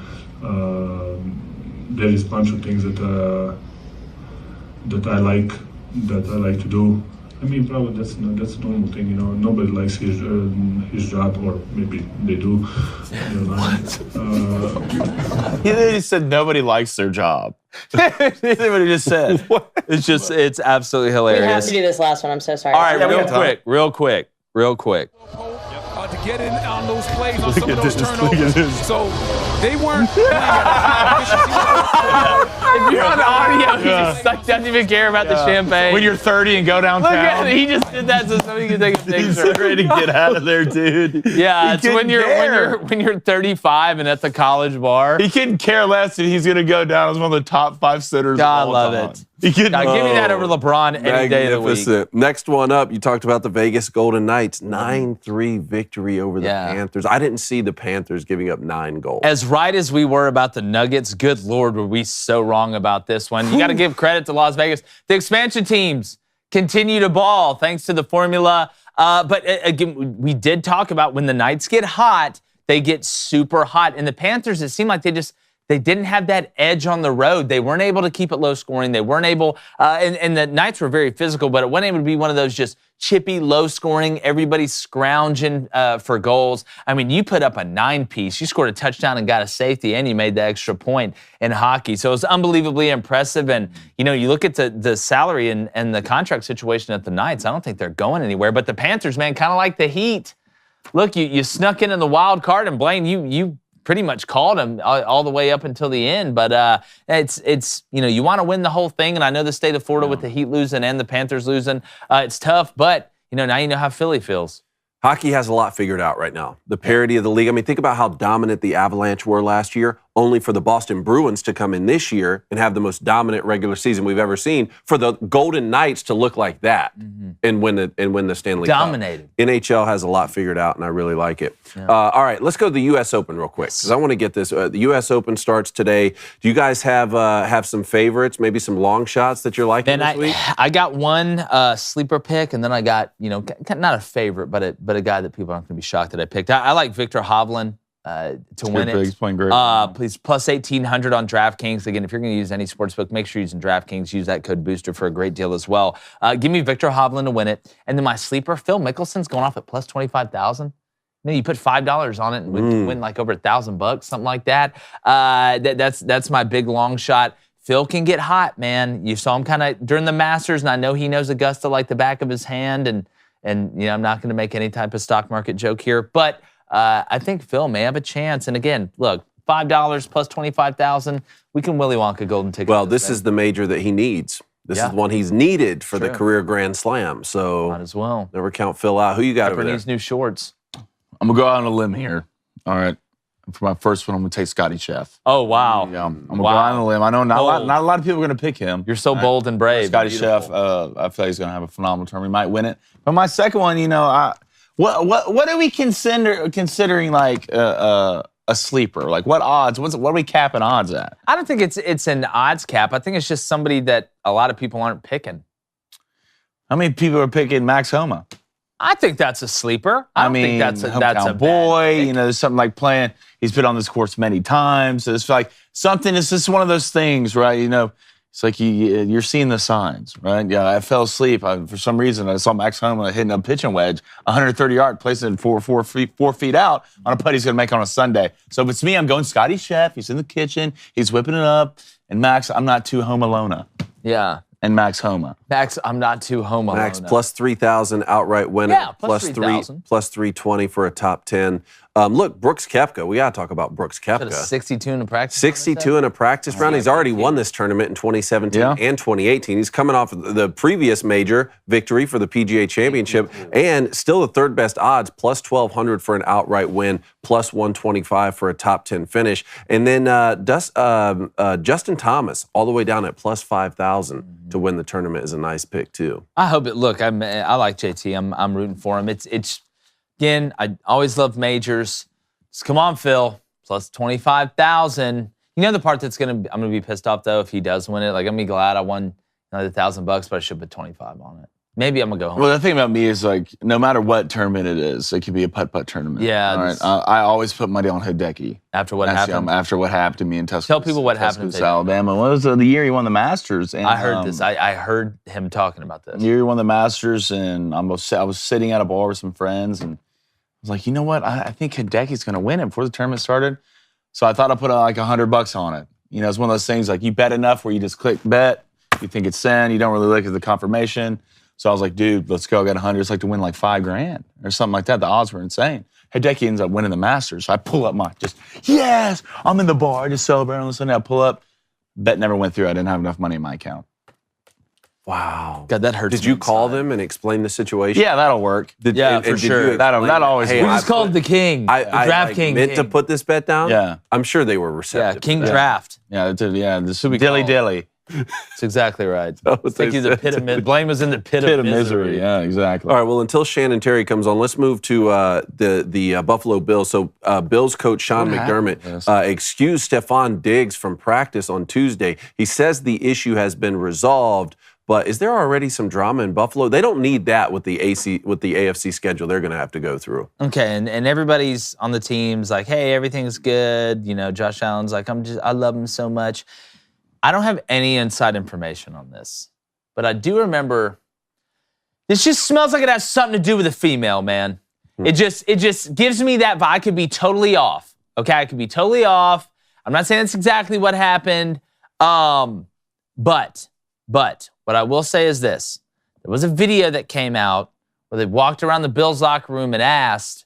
S6: there is a bunch of things that I like to do. I mean, probably that's a normal thing, you know. Nobody likes his job, or maybe they do.
S3: He literally said nobody likes their job. That's what he just said.
S1: It's absolutely
S4: We
S1: hilarious.
S4: have to do this last one. I'm so sorry.
S1: All right,
S3: Yeah, we
S1: real
S3: got
S1: quick.
S7: To get in on those plays, on some of those turnovers. So they weren't playing
S1: If you're on audio, he just doesn't even care about the champagne.
S3: When you're 30 and go downtown.
S1: Look at it. He just did that so somebody can take a
S3: He's
S1: picture.
S3: ready to get out of there, dude.
S1: Yeah,
S3: He
S1: it's when
S3: couldn't
S1: you're 35 and at the college bar.
S3: He couldn't care less that he's going to go down as one of the top 5 sitters
S1: God,
S3: of all
S1: love
S3: time.
S1: it.
S3: He couldn't.
S1: Now, give me that over LeBron any day of the week.
S2: Magnificent. Next one up, you talked about the Vegas Golden Knights, 9-3 victory over the Panthers. I didn't see the Panthers giving up 9 goals.
S1: As right as we were about the Nuggets, good Lord, were we so wrong about this one. You got to give credit to Las Vegas. The expansion teams continue to ball thanks to the formula. But again, we did talk about when the Knights get hot, they get super hot. And the Panthers, it seemed like they didn't have that edge on the road. They weren't able to keep it low scoring. They weren't able, and the Knights were very physical, but it wasn't able to be one of those just chippy, low scoring, everybody scrounging for goals. I mean, you put up a 9-piece, you scored a touchdown and got a safety, and you made the extra point in hockey. So it was unbelievably impressive. And, you know, you look at the salary and the contract situation at the Knights, I don't think they're going anywhere. But the Panthers, man, kind of like the Heat. Look, you snuck in the wild card, and Blaine, you pretty much called him all the way up until the end. But it's you know, you want to win the whole thing. And I know the state of Florida with the Heat losing and the Panthers losing, it's tough. But, you know, now you know how Philly feels.
S2: Hockey has a lot figured out right now. The parity of the league. I mean, think about how dominant the Avalanche were last year, only for the Boston Bruins to come in this year and have the most dominant regular season we've ever seen, for the Golden Knights to look like that and win the Stanley Cup.
S1: Dominated.
S2: NHL has a lot figured out, and I really like it.
S1: Yeah.
S2: All right, let's go to the U.S. Open real quick, because I want to get this. The U.S. Open starts today. Do you guys have some favorites, maybe some long shots that you're liking this week?
S1: I got one sleeper pick, and then I got, you know, not a favorite, but a guy that people aren't going to be shocked that I picked. I like Victor Hovland to win it.
S3: He's playing great.
S1: Please, plus 1,800 on DraftKings. Again, if you're going to use any sportsbook, make sure you're using DraftKings. Use that code Booster for a great deal as well. Give me Victor Hovland to win it. And then my sleeper, Phil Mickelson's going off at plus 25,000. You know, you put $5 on it and we can win like over $1,000, something like that. That's my big long shot. Phil can get hot, man. You saw him kind of during the Masters, and I know he knows Augusta like the back of his hand. And you know, I'm not going to make any type of stock market joke here, but I think Phil may have a chance. And again, look, $5 plus 25,000, we can Willy Wonka golden ticket.
S2: Well, this is the major that he needs. This is the one he's needed for the
S1: True.
S2: career Grand Slam. So
S1: might as well.
S2: Never count Phil out. Who you got over there?
S1: Needs new shorts.
S3: I'm going to go out on a limb here. All right. For my first one, I'm going to take Scotty Chef.
S1: Oh, wow.
S3: Yeah, I'm going to go out on a limb. I know not a lot of people are going to pick him.
S1: You're so bold and brave.
S3: Scotty Chef, I feel like he's going to have a phenomenal term. He might win it. But my second one, you know, what are we considering like a sleeper? Like what odds? What are we capping odds at?
S1: I don't think it's an odds cap. I think it's just somebody that a lot of people aren't picking.
S3: How many people are picking Max Homa?
S1: I think that's a sleeper. I mean, that's a
S3: boy.
S1: bad
S3: You know, there's something like playing. He's been on this course many times. So it's like something. It's just one of those things, right? You know, it's like you're seeing the signs, right? Yeah, I fell asleep. For some reason, I saw Max Homa hitting a pitching wedge, 130 yard, placing it 4 feet out on a putt he's going to make on a Sunday. So if it's me, I'm going Scotty Chef. He's in the kitchen. He's whipping it up. And Max, I'm not too home alone.
S1: Yeah.
S3: And Max Homa.
S1: Max, I'm not too home alone.
S2: Max plus 3,000 outright winner.
S1: Yeah, plus 3,000.
S2: Plus 320 for a top 10. Look, Brooks Koepka. We got to talk about Brooks Koepka.
S1: 62 in a practice.
S2: 62 in a practice round. He's already won this tournament in 2017 and 2018. He's coming off the previous major victory for the PGA Championship and still the third best odds, plus 1,200 for an outright win, plus 125 for a top 10 finish. And then Justin Thomas all the way down at plus 5,000 to win the tournament is a nice pick too.
S1: I hope it. Look, I like JT. I'm rooting for him. It's again. I always love majors. Just come on, Phil. Plus 25,000. You know the part that's I'm gonna be pissed off though if he does win it. Like I'm gonna be glad I won another $1,000, but I should put 25 on it. Maybe I'm gonna go home.
S3: Well, the thing about me is like no matter what tournament it is, it could be a putt-putt tournament.
S1: Yeah.
S3: All right. I always put money on Hideki.
S1: After what happened?
S3: After what happened to me in Tuscaloosa.
S1: Tell people what happened in
S3: Alabama. What was the year he won the Masters? And,
S1: I heard this. I heard him talking about this.
S3: The year he won the Masters, and I was sitting at a bar with some friends, and I was like, you know what? I think Hideki's going to win it before the tournament started. So I thought I'd put like $100 on it. You know, it's one of those things like you bet enough where you just click bet, you think it's send, you don't really look at the confirmation. So I was like, dude, let's go. I got 100. It's like to win like $5,000 or something like that. The odds were insane. Hideki ends up winning the Masters. So I pull up yes, I'm in the bar, just celebrating. All of a sudden I pull up. Bet never went through. I didn't have enough money in my account.
S2: Wow.
S1: God, that hurts.
S2: Did you call them and explain the situation?
S3: Yeah, that'll work.
S1: For sure.
S3: That always
S1: we
S3: works.
S1: just called the king. Draft King.
S2: Meant to put this bet down?
S3: Yeah.
S2: I'm sure they were receptive.
S1: Yeah, King Draft.
S3: Yeah, this would be
S1: called.
S3: dilly.
S1: That's exactly right.
S2: What
S1: Take you the pit of misery. Blame was in the pit of misery.
S3: Yeah, exactly.
S2: All right, well, until Shannon Terry comes on, let's move to the Buffalo Bills. So Bills coach Sean McDermott excused Stephon Diggs from practice on Tuesday. He says the issue has been resolved, but is there already some drama in Buffalo? They don't need that with the AFC schedule they're going to have to go through.
S1: Okay, and everybody's on the team's like, hey, everything's good. You know, Josh Allen's like, I love him so much. I don't have any inside information on this, but I do remember this just smells like it has something to do with a female, man. It just gives me that vibe. I could be totally off. Okay, I could be totally off. I'm not saying that's exactly what happened. But what I will say is this. There was a video that came out where they walked around the Bills locker room and asked,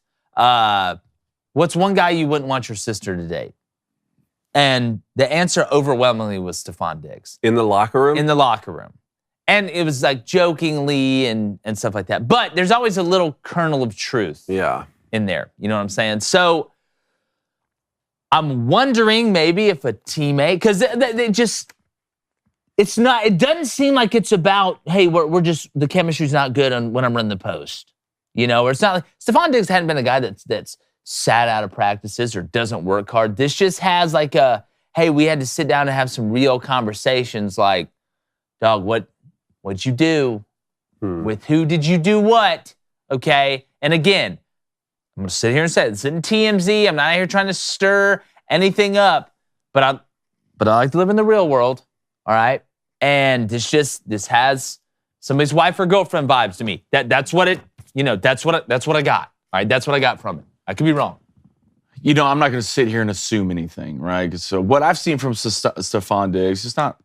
S1: what's one guy you wouldn't want your sister to date? And the answer overwhelmingly was Stephon Diggs.
S2: In the locker room?
S1: In the locker room. And it was like jokingly and stuff like that. But there's always a little kernel of truth in there. You know what I'm saying? So I'm wondering maybe if a teammate, because it doesn't seem like it's about, hey, we're just, the chemistry's not good when I'm running the post. You know, or it's not like, Stephon Diggs hadn't been a guy that's sat out of practices or doesn't work hard. This just has like hey, we had to sit down and have some real conversations like, dog, what'd you do? With who did you do what? Okay. And again, I'm going to sit here and say, this isn't TMZ. I'm not here trying to stir anything up, but I like to live in the real world. All right. And this has somebody's wife or girlfriend vibes to me. That's what I got. All right. That's what I got from it. I could be wrong.
S3: You know, I'm not going to sit here and assume anything, right? So what I've seen from Stephon Diggs, it's not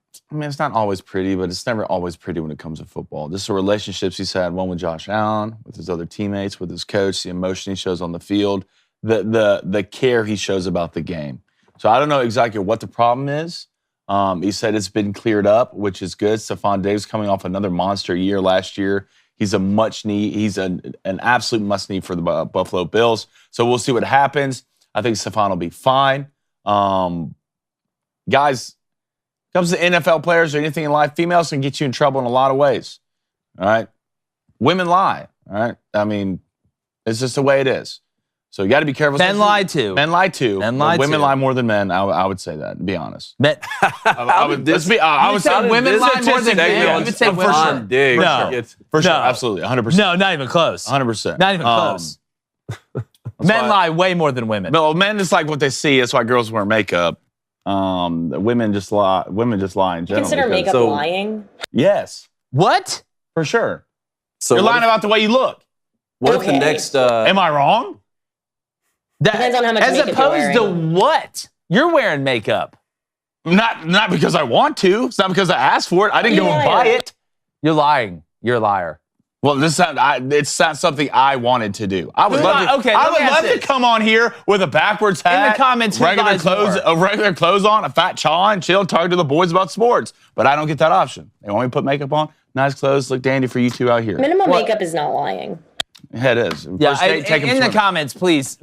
S3: always pretty, but it's never always pretty when it comes to football. Just the relationships he's had, one with Josh Allen, with his other teammates, with his coach, the emotion he shows on the field, the care he shows about the game. So I don't know exactly what the problem is. He said it's been cleared up, which is good. Stephon Diggs coming off another monster year last year. He's He's an absolute must need for the Buffalo Bills. So we'll see what happens. I think Stephon will be fine. Guys, comes to NFL players or anything in life, females can get you in trouble in a lot of ways. All right? Women lie. All right? I mean, it's just the way it is. So you got to be careful.
S1: Men lie too.
S3: Men lie too.
S1: Men lie
S3: women
S1: too.
S3: lie more than men. I would say that. To be honest.
S1: Men,
S3: I would say
S1: women lie more than men. You would say women.
S2: John Diggs.
S1: No.
S3: For sure.
S1: No.
S3: Absolutely. 100%.
S1: No, not even close.
S3: 100%.
S1: Not even close. Men lie way more than women.
S3: No, men just like what they see. That's why girls wear makeup. Women just lie. Women just lie in general.
S4: Consider makeup
S2: So-
S4: lying?
S3: Yes,
S1: What?
S3: for sure.
S2: So
S3: You're
S2: what
S3: lying
S2: if-
S3: about the way you look.
S2: What if the
S4: Okay.
S2: next?
S3: Am I wrong?
S4: Depends on how much
S1: as
S4: makeup you're
S1: opposed to
S4: wearing.
S1: what? You're wearing makeup.
S3: Not because I want to. It's not because I asked for it. I didn't
S4: You
S3: go and
S4: liar.
S3: buy it.
S1: You're lying. You're a liar.
S3: Well, it's not something I wanted to do. I would
S1: Who
S3: love
S1: li-
S3: to.
S1: okay,
S3: I
S1: let
S3: would
S1: me ask
S3: love to
S1: this.
S3: come on here with a backwards hat,
S1: comments, who
S3: regular
S1: lies
S3: clothes,
S1: more?
S3: regular clothes on, a fat chaw, and chill, talk to the boys about sports. But I don't get that option. They want me to put makeup on, nice clothes, look dandy for you two out here.
S4: Minimum makeup is not lying.
S3: Yeah, it is.
S1: Yeah,
S3: First date, take 'em
S1: in the
S3: swimming.
S1: comments, please.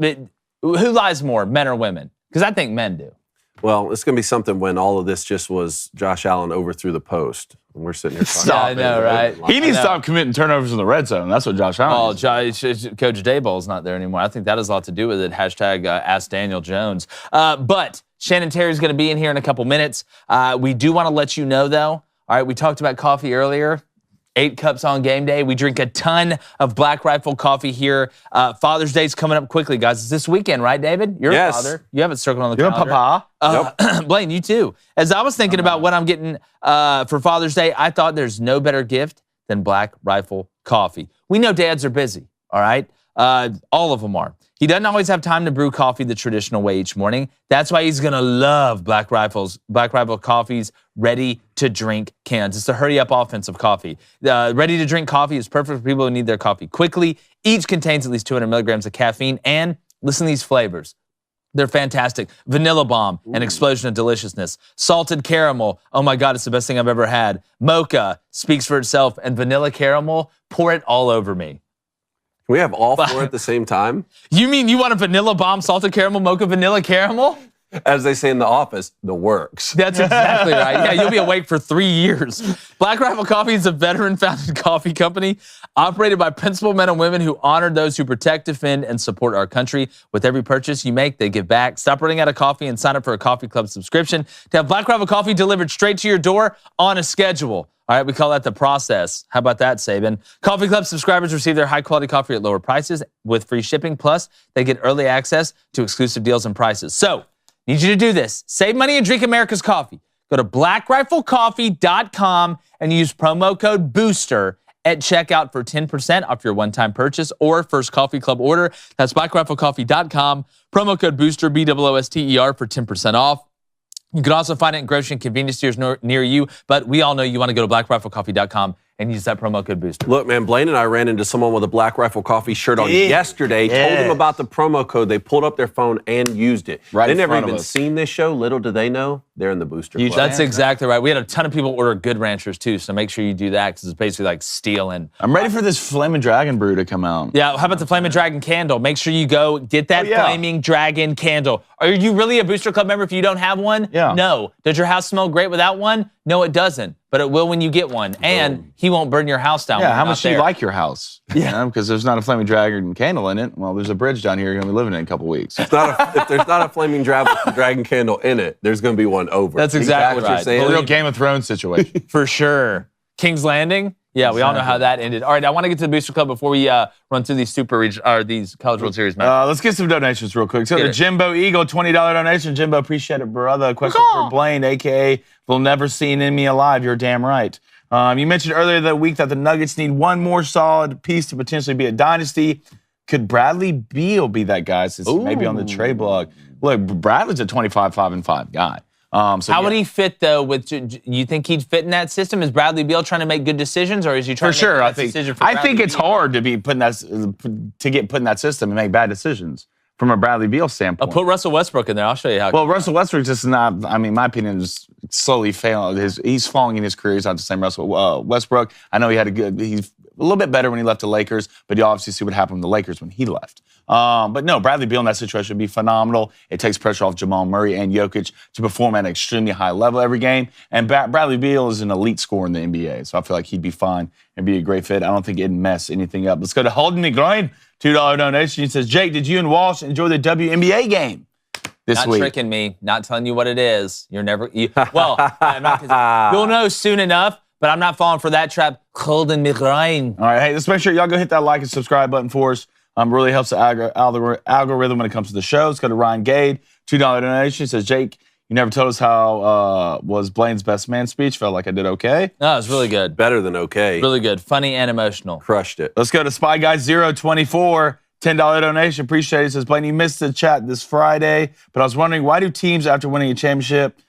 S1: Who lies more, men or women? Because I think men do.
S2: Well, it's going to be something when all of this just was Josh Allen overthrew the post. And we're sitting here talking
S1: Yeah, I know, right?
S3: He needs to
S1: I know.
S3: stop committing turnovers in the red zone. That's what Josh Allen
S1: Oh,
S3: is.
S1: Coach Dayball's not there anymore. I think that has a lot to do with it. Hashtag Ask Daniel Jones. But Shannon Terry's going to be in here in a couple minutes. We do want to let you know, though. All right, we talked about coffee earlier. 8 cups on game day. We drink a ton of Black Rifle coffee here. Father's Day's coming up quickly, guys. It's this weekend, right, David? You're
S2: Yes.
S1: a father. You have it circled on the
S3: You're a
S1: calendar.
S3: papa.
S1: Blaine, you too. As I was thinking about what I'm getting for Father's Day, I thought there's no better gift than Black Rifle coffee. We know dads are busy, all right? All of them are. He doesn't always have time to brew coffee the traditional way each morning. That's why he's gonna love Black Rifle Coffee's ready-to-drink cans. It's the hurry-up offensive coffee. Ready-to-drink coffee is perfect for people who need their coffee quickly. Each contains at least 200 milligrams of caffeine, and listen to these flavors. They're fantastic. Vanilla bomb, an explosion of deliciousness. Salted caramel, oh my God, it's the best thing I've ever had. Mocha speaks for itself, and vanilla caramel, pour it all over me.
S2: Can we have all 4 at the same time?
S1: You mean you want a vanilla bomb, salted caramel, mocha, vanilla caramel?
S2: As they say in the office, the works.
S1: That's exactly right. Yeah, you'll be awake for 3 years. Black Rifle Coffee is a veteran-founded coffee company operated by principled men and women who honor those who protect, defend, and support our country. With every purchase you make, they give back. Stop running out of coffee and sign up for a coffee club subscription to have Black Rifle Coffee delivered straight to your door on a schedule. All right, we call that the process. How about that, Saban? Coffee Club subscribers receive their high-quality coffee at lower prices with free shipping. Plus, they get early access to exclusive deals and prices. So, need you to do this. Save money and drink America's coffee. Go to blackriflecoffee.com and use promo code BOOSTER at checkout for 10% off your one-time purchase or first coffee club order. That's blackriflecoffee.com. Promo code BOOSTER, BOOSTER for 10% off. You can also find it in grocery and convenience stores near you, but we all know you want to go to blackriflecoffee.com and use that promo code BOOSTER.
S2: Look, man, Blaine and I ran into someone with a Black Rifle Coffee shirt on yesterday, told them about the promo code. They pulled up their phone and used it.
S3: Right
S2: They
S3: in
S2: never
S3: front of
S2: even
S3: us.
S2: seen this show. Little do they know, they're in the Booster Club.
S1: That's exactly right. We had a ton of people order Good Ranchers too, so make sure you do that because it's basically like stealing.
S3: I'm ready for this Flamin' Dragon brew to come out.
S1: Yeah, how about the Flaming Dragon candle? Make sure you go get that Flaming Dragon candle. Are you really a Booster Club member if you don't have one?
S3: Yeah.
S1: No. Does your house smell great without one? No, it doesn't. But it will when you get one. And he won't burn your house down.
S3: Yeah,
S1: when
S3: how
S1: you're
S3: much
S1: not
S3: do you
S1: there.
S3: like your house? Yeah. Because there's not a Flaming Dragon candle in it. Well, there's a bridge down here you're going to be living in a couple weeks.
S2: If there's not a flaming dragon candle in it, there's going to be one over.
S1: That's exactly
S2: what
S1: right.
S2: you're saying.
S3: A real Game of Thrones situation.
S1: For sure. King's Landing? Yeah, we all know how that ended. All right, I want to get to the Booster Club before we run through these these College World Series matches.
S3: Let's get some donations real quick. So
S1: Get
S3: the
S1: it.
S3: Jimbo Eagle, $20 donation. Jimbo, appreciate it, brother. Question for Blaine, a.k.a. will never see an enemy alive. You're damn right. You mentioned earlier that week that the Nuggets need one more solid piece to potentially be a dynasty. Could Bradley Beal be that guy since he may be on the trade blog? Look, Bradley's a 25-5-5 guy.
S1: How would he fit, though? You think he'd fit in that system? Is Bradley Beal trying to make good decisions, or is he trying
S3: For
S1: to make
S3: sure,
S1: the
S3: I
S1: best
S3: think.
S1: decision for
S3: I
S1: Bradley
S3: think it's
S1: Beal?
S3: hard to be put in that system and make bad decisions from a Bradley Beal standpoint.
S1: I'll put Russell Westbrook in there. I'll show you how.
S3: Well, Russell Westbrook just not. I mean, my opinion is slowly failing. He's falling in his career. He's not the same Russell Westbrook. I know he had he's little bit better when he left the Lakers, but you obviously see what happened with the Lakers when he left. But no, Bradley Beal in that situation would be phenomenal. It takes pressure off Jamal Murray and Jokic to perform at an extremely high level every game. And Bradley Beal is an elite scorer in the NBA, so I feel like he'd be fine and be a great fit. I don't think it'd mess anything up. Let's go to Holden McGrain, $2 donation. He says, Jake, did you and Walsh enjoy the WNBA game this week?
S1: Not tricking me, not telling you what it is. You're never, well, I'm not, you'll know soon enough, but I'm not falling for that trap. Holden McGrain.
S3: All right, hey, let's make sure y'all go hit that like and subscribe button for us. Really helps the algorithm when it comes to the show. Let's go to Ryan Gade, $2 donation. He says, Jake, you never told us how was Blaine's best man speech. Felt like I did okay.
S1: No, it was really good.
S2: Better than okay.
S1: Really good. Funny and emotional.
S2: Crushed it.
S3: Let's go to Spy Guy 024, $10 donation. Appreciate it. He says, Blaine, you missed the chat this Friday, but I was wondering, why do teams after winning a championship,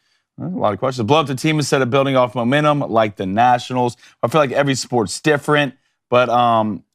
S3: a lot of questions, blow up the team instead of building off momentum like the Nationals? I feel like every sport's different, but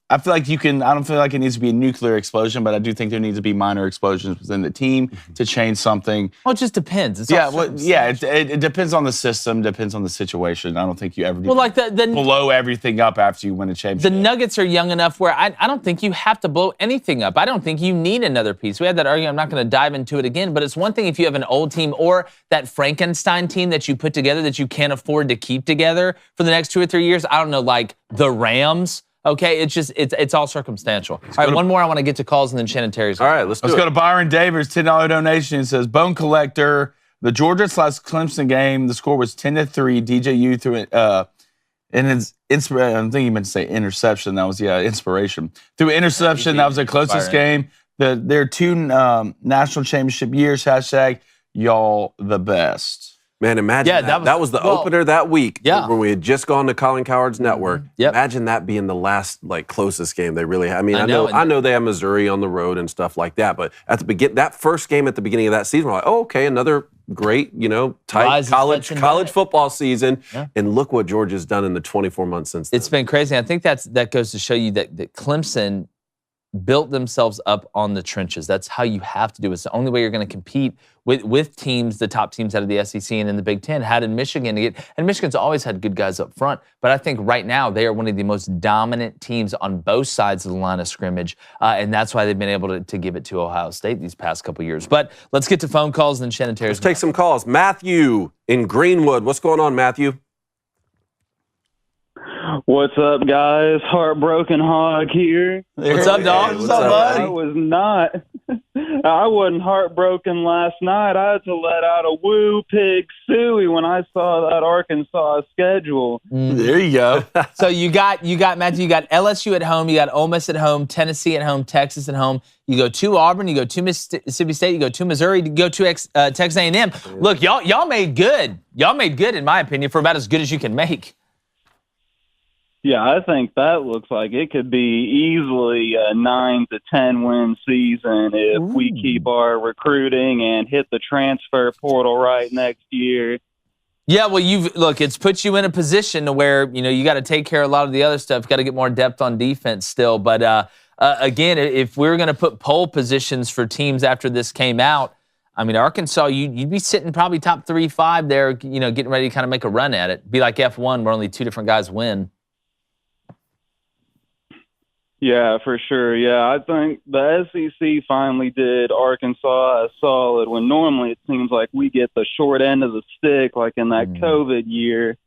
S3: I feel like I don't feel like it needs to be a nuclear explosion, but I do think there needs to be minor explosions within the team to change something.
S1: Well, it just depends. It's
S3: it depends on the system, depends on the situation. I don't think you ever blow everything up after you win a championship.
S1: The Nuggets are young enough where I don't think you have to blow anything up. I don't think you need another piece. We had that argument. I'm not going to dive into it again, but it's one thing if you have an old team or that Frankenstein team that you put together that you can't afford to keep together for the next 2 or 3 years. I don't know, like the Rams. Okay, it's all circumstantial. All right, one more. I want to get to calls and then Shannon Terry's.
S2: All right, let's
S3: go to Byron Davis, $10 donation. It says, Bone Collector, the Georgia/Clemson game, the score was 10-3. DJU threw it, and his inspiration. I think you meant to say interception. That was inspiration. Through interception, that was the closest game. Their 2 national championship years. # y'all the best.
S2: Man, imagine that was the opener that week when we had just gone to Colin Cowherd's network.
S1: Yep.
S2: Imagine that being the last closest game they really had. I mean, I know they have Missouri on the road and stuff like that, but at the that first game at the beginning of that season, we're like, oh, okay, another great, tight college football season. Yeah. And look what Georgia's done in the 24 months since then.
S1: It's been crazy. I think that goes to show you that Clemson built themselves up on the trenches. That's how you have to do it. It's the only way you're going to compete with teams, the top teams out of the SEC and in the Big Ten. How did Michigan get? And Michigan's always had good guys up front, but I think right now they are one of the most dominant teams on both sides of the line of scrimmage, and that's why they've been able to give it to Ohio State these past couple years. But let's get to phone calls and then Shannon Terry.
S2: Let's take some calls. Matthew in Greenwood. What's going on, Matthew?
S9: What's up, guys? Heartbroken Hog here.
S1: What's up, dog?
S2: What's up, buddy?
S9: I wasn't heartbroken last night. I had to let out a woo pig suey when I saw that Arkansas schedule.
S3: There you go.
S1: So you got Matthew, you got LSU at home, you got Ole Miss at home, Tennessee at home, Texas at home. You go to Auburn, you go to Mississippi State, you go to Missouri, you go to Texas A&M. Look, y'all made good. Y'all made good, in my opinion, for about as good as you can make.
S9: Yeah, I think that looks like it could be easily a 9 to 10 win season if we keep our recruiting and hit the transfer portal right next year.
S1: Yeah, well, it's put you in a position to where, you got to take care of a lot of the other stuff. Got to get more depth on defense still. But again, if we're going to put pole positions for teams after this came out, I mean, Arkansas, you'd be sitting probably top 3-5 there, getting ready to kind of make a run at it. Be like F1 where only 2 different guys win.
S9: Yeah, for sure. Yeah, I think the SEC finally did Arkansas a solid when normally it seems like we get the short end of the stick, like in that COVID year.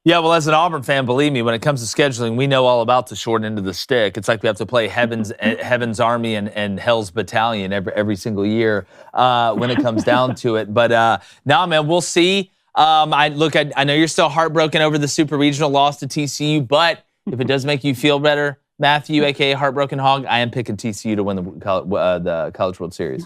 S1: Yeah, well, as an Auburn fan, believe me, when it comes to scheduling, we know all about the short end of the stick. It's like we have to play Heaven's Army and Hell's Battalion every single year when it comes down to it. But now, man, we'll see. I know you're still heartbroken over the Super Regional loss to TCU, but if it does make you feel better, Matthew, a.k.a. Heartbroken Hog, I am picking TCU to win the College World Series.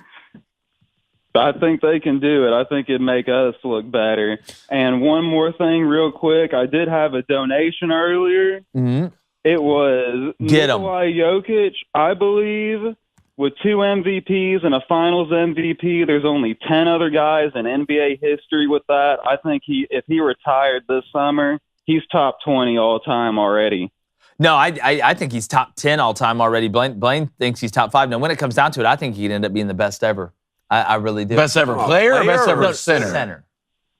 S9: I think they can do it. I think it'd make us look better. And one more thing real quick. I did have a donation earlier.
S1: Mm-hmm.
S9: It was Nikolai Jokic, I believe, with 2 MVPs and a finals MVP. There's only 10 other guys in NBA history with that. I think if he retired this summer, he's top 20 all time already.
S1: No, I think he's top 10 all time already. Blaine thinks he's top 5. Now, when it comes down to it, I think he'd end up being the best ever. I really do.
S3: Best ever player or best ever center?
S1: Center.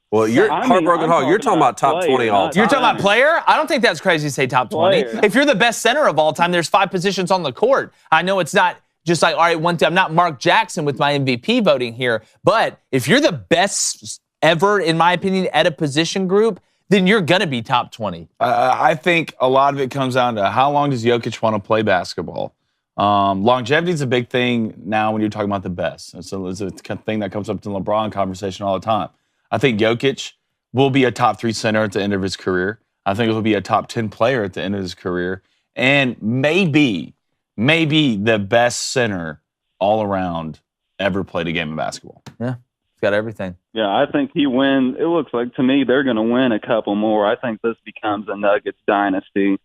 S2: Well, you're Heartbroken Hog. You're talking about top 20 all time.
S1: You're talking about player? I don't think that's crazy to say top 20.
S9: Player.
S1: If you're the best center of all time, there's 5 positions on the court. I know it's not just like, all right, one thing. I'm not Mark Jackson with my MVP voting here, but if you're the best ever, in my opinion, at a position group, then you're going to be top 20.
S3: I think a lot of it comes down to how long does Jokic want to play basketball? Longevity is a big thing now when you're talking about the best. It's a thing that comes up in the LeBron conversation all the time. I think Jokic will be a top 3 center at the end of his career. I think he'll be a top 10 player at the end of his career. And maybe the best center all around ever played a game of basketball.
S1: Yeah, he's got everything.
S9: Yeah, I think he wins. It looks like to me they're going to win a couple more. I think this becomes a Nuggets dynasty.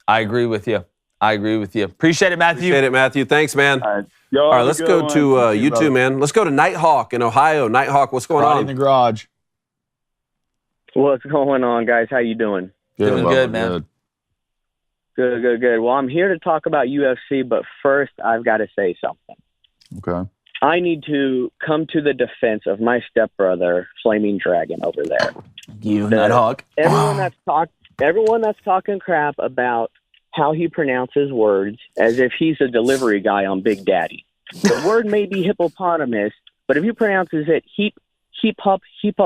S1: I agree with you. Appreciate it, Matthew.
S2: Thanks, man.
S9: All
S2: right, let's go to you two, man. Let's go to Nighthawk in Ohio. Nighthawk, what's going on?
S3: In the garage.
S10: What's going on, guys? How you doing?
S1: Doing good, man.
S10: Good. Well, I'm here to talk about UFC, but first I've got to say something.
S3: Okay.
S10: I need to come to the defense of my stepbrother, Flaming Dragon, over there.
S3: Nighthawk.
S10: Everyone that's talking crap about how he pronounces words as if he's a delivery guy on Big Daddy. The word may be hippopotamus, but if he pronounces it heap up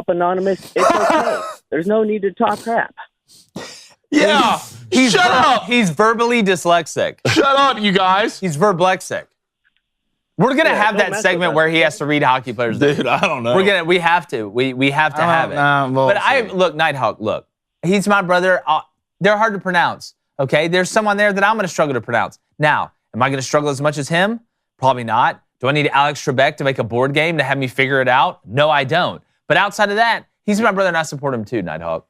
S10: anonymous, it's okay. There's no need to talk crap.
S3: Yeah. Shut up.
S1: He's verbally dyslexic.
S3: Shut up, you guys.
S1: He's verblexic. We're gonna have that segment where he has to read hockey players.
S3: Dude, I don't know.
S1: We have to. We have to have it. But Nighthawk, look, he's my brother. They're hard to pronounce. Okay, there's someone there that I'm gonna struggle to pronounce. Now, am I gonna struggle as much as him? Probably not. Do I need Alex Trebek to make a board game to have me figure it out? No, I don't. But outside of that, he's my brother and I support him too, Nighthawk.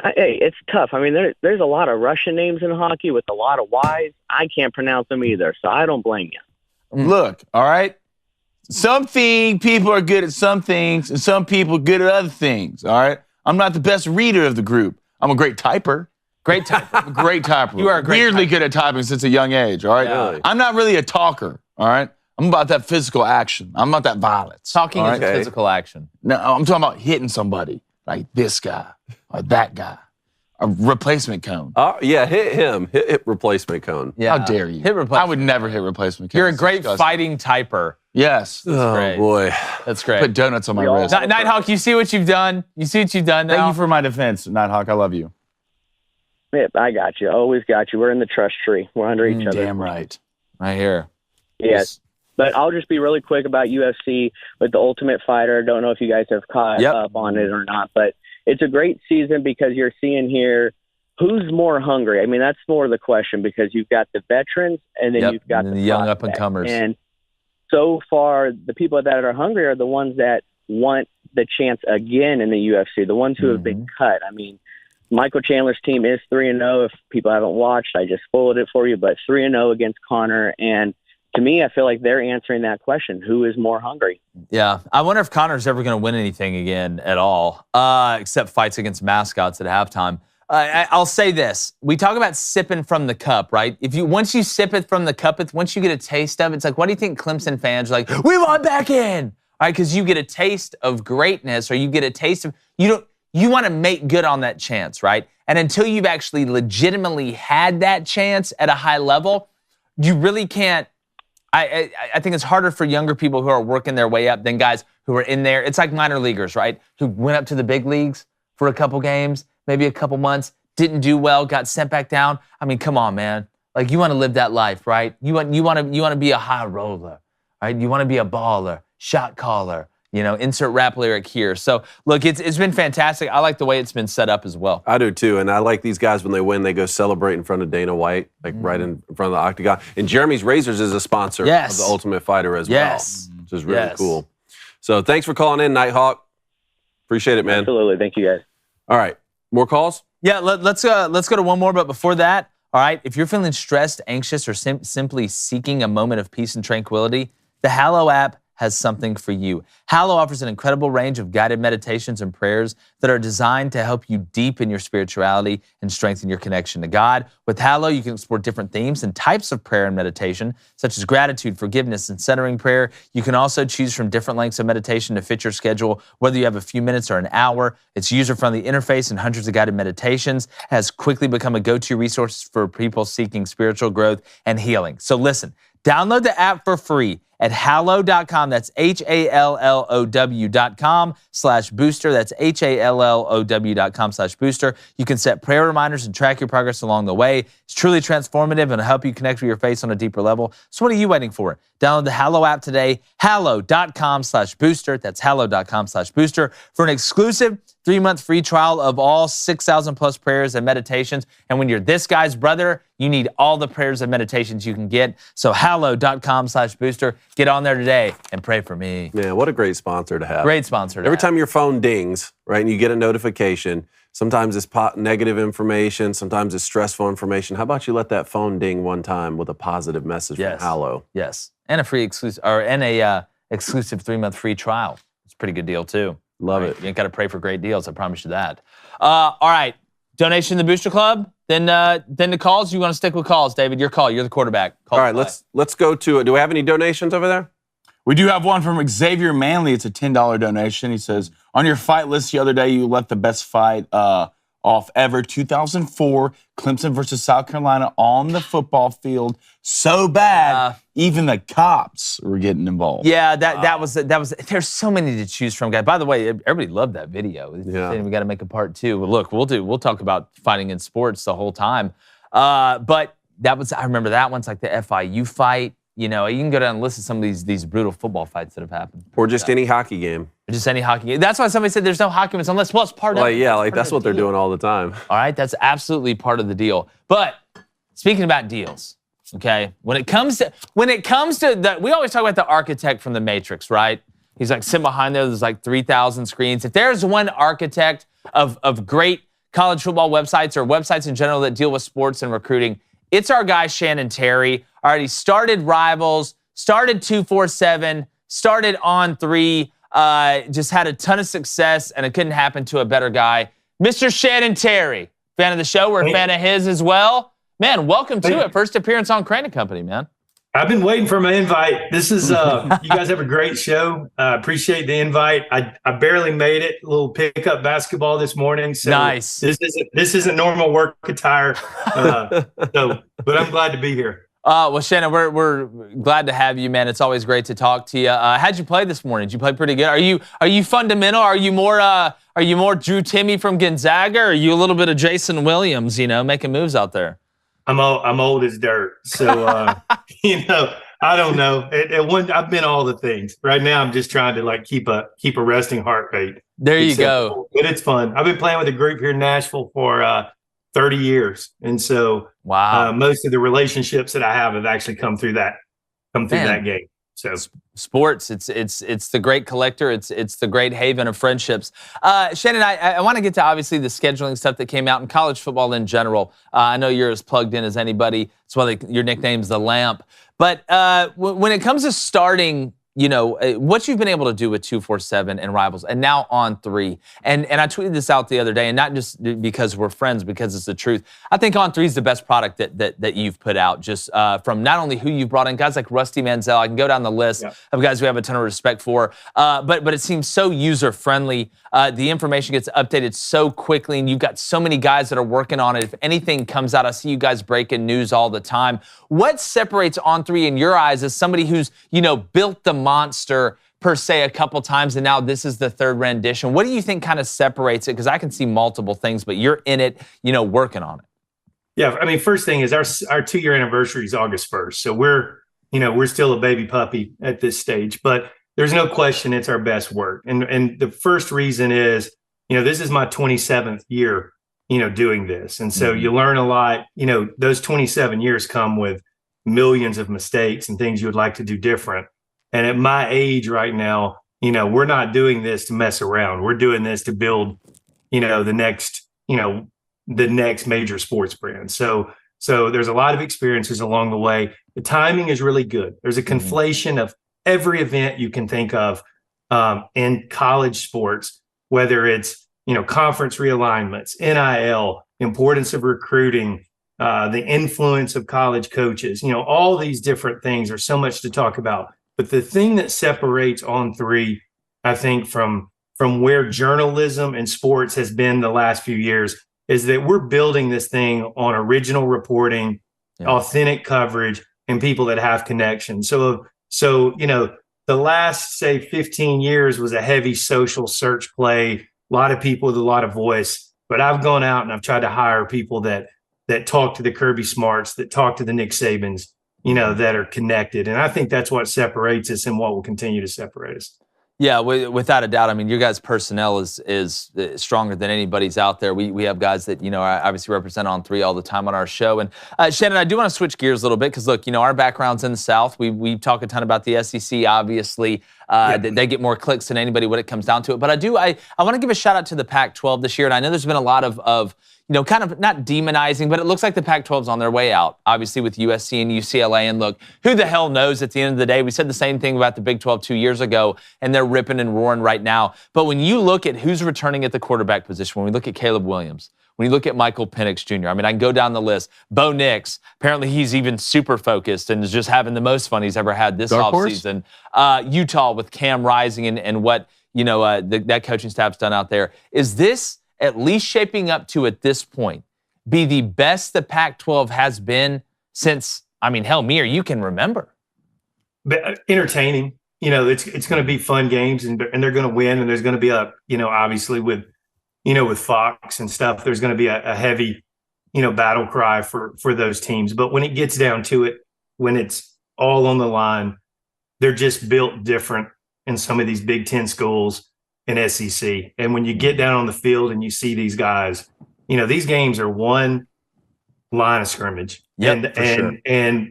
S10: Hey, it's tough. I mean, there's a lot of Russian names in hockey with a lot of Y's. I can't pronounce them either, so I don't blame you.
S3: Look, all right? People are good at some things, and some people are good at other things, all right? I'm not the best reader of the group. I'm a great typer.
S1: Great typer.
S3: Great typer.
S1: You are a great
S3: weirdly
S1: typer.
S3: good at typing since a young age, all right?
S1: Yeah.
S3: I'm not really a talker, all right? I'm about that physical action. I'm about that violence.
S1: Talking is physical action.
S3: No, I'm talking about hitting somebody like this guy or that guy. A replacement cone.
S2: Yeah, hit him. Hit replacement cone.
S1: Yeah.
S3: How dare you?
S1: Hit replacement.
S3: I would never hit replacement cone.
S1: You're a great fighting typer.
S3: Yes.
S1: Great.
S2: Boy.
S1: That's great.
S3: Put donuts on my wrist.
S1: Nighthawk, you see what you've done?
S3: Thank you for my defense, Nighthawk. I love you.
S10: Yep, I got you. Always got you. We're in the trust tree. We're under each other.
S3: Damn right.
S1: Right here.
S10: Yes. But I'll just be really quick about UFC with the Ultimate Fighter. Don't know if you guys have caught up on it or not, but it's a great season because you're seeing here who's more hungry. I mean, that's more the question because you've got the veterans and then you've got the
S1: young up-and-comers.
S10: And so far, the people that are hungry are the ones that want the chance again in the UFC, the ones who have been cut. I mean, Michael Chandler's team is 3-0. If people haven't watched, I just spoiled it for you, but 3-0 against Conor. And to me, I feel like they're answering that question. Who is more hungry?
S1: Yeah. I wonder if Conor's ever going to win anything again at all, except fights against mascots at halftime. I'll say this. We talk about sipping from the cup, right? Once you sip it from the cup, once you get a taste of it, it's like, what do you think Clemson fans are like, we want back in? All right, because you get a taste of greatness or you get a taste of, you want to make good on that chance, right? And until you've actually legitimately had that chance at a high level, you really can't. I think it's harder for younger people who are working their way up than guys who are in there. It's like minor leaguers, right? Who went up to the big leagues for a couple games, maybe a couple months, didn't do well, got sent back down. I mean, come on, man. Like, you want to live that life, right? You want to be a high roller, right? You want to be a baller, shot caller. Insert rap lyric here. So, look, it's been fantastic. I like the way it's been set up as well.
S2: I do, too. And I like these guys when they win, they go celebrate in front of Dana White, like right in front of the octagon. And Jeremy's Razors is a sponsor of the Ultimate Fighter as well, which is really cool. So, thanks for calling in, Nighthawk. Appreciate it, man.
S10: Absolutely. Thank you, guys.
S2: All right. More calls?
S1: Yeah, let's go to one more. But before that, all right, if you're feeling stressed, anxious, or simply seeking a moment of peace and tranquility, the Hallow app has something for you. Hallow offers an incredible range of guided meditations and prayers that are designed to help you deepen your spirituality and strengthen your connection to God. With Hallow, you can explore different themes and types of prayer and meditation, such as gratitude, forgiveness, and centering prayer. You can also choose from different lengths of meditation to fit your schedule, whether you have a few minutes or an hour. Its user-friendly interface and hundreds of guided meditations has quickly become a go-to resource for people seeking spiritual growth and healing. So listen, download the app for free at hallow.com. That's HALLOW.com/booster. That's HALLOW.com/booster. You can set prayer reminders and track your progress along the way. It's truly transformative and will help you connect with your faith on a deeper level. So what are you waiting for? Download the Hallow app today, hallow.com/booster. That's hallow.com/booster for an exclusive 3-month free trial of all 6,000 plus prayers and meditations. And when you're this guy's brother, you need all the prayers and meditations you can get. So hallow.com/booster. Get on there today and pray for me.
S2: Man, what a great sponsor to have.
S1: Great sponsor.
S2: Every time your phone dings, right, and you get a notification, sometimes it's negative information, sometimes it's stressful information. How about you let that phone ding one time with a positive message from Hallow?
S1: Yes, and a free exclusive, exclusive 3-month free trial. It's a pretty good deal too.
S2: Love it.
S1: You ain't got to pray for great deals. I promise you that. All right, donation to the Booster Club. Then the calls. You want to stick with calls, David? Your call. You're the quarterback. Call.
S2: All right, let's go to. Do we have any donations over there?
S3: We do have one from Xavier Manley. It's a $10 donation. He says, on your fight list the other day, you let the best fight off ever, 2004, Clemson versus South Carolina on the football field. So bad, even the cops were getting involved.
S1: Yeah, that was. There's so many to choose from, guys. By the way, everybody loved that video.
S2: Yeah.
S1: We got to make a part 2. But look, we'll talk about fighting in sports the whole time. But I remember that one's like the FIU fight. You know, you can go down and listen to some of these brutal football fights that have happened.
S2: Or just any hockey game.
S1: Just any hockey game. That's why somebody said there's no hockey games unless, well, it's part of it.
S2: Yeah, like that's what they're doing all the time.
S1: All right, that's absolutely part of the deal. But speaking about deals, okay, when it comes to that, we always talk about the architect from the Matrix, right? He's like sitting behind there. There's like 3,000 screens. If there's one architect of great college football websites or websites in general that deal with sports and recruiting, it's our guy Shannon Terry. All right, he started Rivals, started 247, started On3, just had a ton of success, and it couldn't happen to a better guy. Mr. Shannon Terry, fan of the show. We're a fan of his as well. Man, welcome to it. First appearance on Crane & Company, man.
S11: I've been waiting for my invite. This is, you guys have a great show. Appreciate the invite. I barely made it. A little pickup basketball this morning. So
S1: nice.
S11: This isn't normal work attire. But I'm glad to be here.
S1: Well, Shannon, we're glad to have you, man. It's always great to talk to you. How'd you play this morning? Did you play pretty good? Are you fundamental? Are you more Drew Timmy from Gonzaga? Or are you a little bit of Jason Williams? You know, making moves out there.
S11: I'm old as dirt, so you know, I don't know. I've been all the things. Right now, I'm just trying to like keep a resting heart rate.
S1: There you go.
S11: But it's fun. I've been playing with a group here in Nashville for 30 years, and so
S1: wow,
S11: most of the relationships that I have actually come through that game. So
S1: sports, it's the great collector. It's the great haven of friendships. Shannon, I want to get to obviously the scheduling stuff that came out in college football in general. I know you're as plugged in as anybody. That's why your nickname's the Lamp. But when it comes to starting, you know, what you've been able to do with 247 and Rivals and now On3. And I tweeted this out the other day, and not just because we're friends, because it's the truth. I think On3 is the best product that you've put out, just from not only who you've brought in, guys like Rusty Manziel. I can go down the list of guys we have a ton of respect for. But it seems so user-friendly. The information gets updated so quickly, and you've got so many guys that are working on it. If anything comes out, I see you guys breaking news all the time. What separates On3 in your eyes as somebody who's, you know, built the monster per se a couple times, and now this is the third rendition? What do you think kind of separates it? Because I can see multiple things, but you're in it, you know, working on it.
S11: Yeah, I mean, first thing is our 2-year anniversary is August 1st, so we're still a baby puppy at this stage, but there's no question it's our best work. And the first reason is, you know, this is my 27th year, you know, doing this, and so you learn a lot. You know, those 27 years come with millions of mistakes and things you would like to do different. And at my age right now, you know, we're not doing this to mess around. We're doing this to build, you know, the next major sports brand. So there's a lot of experiences along the way. The timing is really good. There's a conflation of every event you can think of in college sports, whether it's, conference realignments, NIL, importance of recruiting, the influence of college coaches, all these different things. Are so much to talk about. But the thing that separates On3, I think, from where journalism and sports has been the last few years is that we're building this thing on original reporting, authentic coverage, and people that have connections. So, the last, say, 15 years was a heavy social search play, a lot of people with a lot of voice. But I've gone out and I've tried to hire people that talk to the Kirby Smarts, that talk to the Nick Sabans, that are connected. And I think that's what separates us and what will continue to separate us.
S1: Yeah, without a doubt. I mean, your guys' personnel is stronger than anybody's out there. We have guys that, obviously represent On3 all the time on our show. And Shannon, I do want to switch gears a little bit because, look, our background's in the South. We talk a ton about the SEC, obviously. They get more clicks than anybody when it comes down to it. But I want to give a shout out to the Pac-12 this year. And I know there's been a lot of kind of not demonizing, but it looks like the Pac-12's on their way out, obviously with USC and UCLA. And look, who the hell knows at the end of the day? We said the same thing about the Big 12 2 years ago, and they're ripping and roaring right now. But when you look at who's returning at the quarterback position, when we look at Caleb Williams, when you look at Michael Penix Jr., I mean, I can go down the list. Bo Nix, apparently he's even super focused and is just having the most fun he's ever had this offseason. Utah with Cam Rising and what, that coaching staff's done out there. Is this at least shaping up to, at this point, be the best the Pac-12 has been since, you can remember?
S11: But entertaining. It's going to be fun games, and they're going to win, and there's going to be obviously with Fox and stuff, there's going to be a heavy, battle cry for those teams. But when it gets down to it, when it's all on the line, they're just built different in some of these Big Ten schools and SEC. And when you get down on the field and you see these guys, these games are one line of scrimmage. And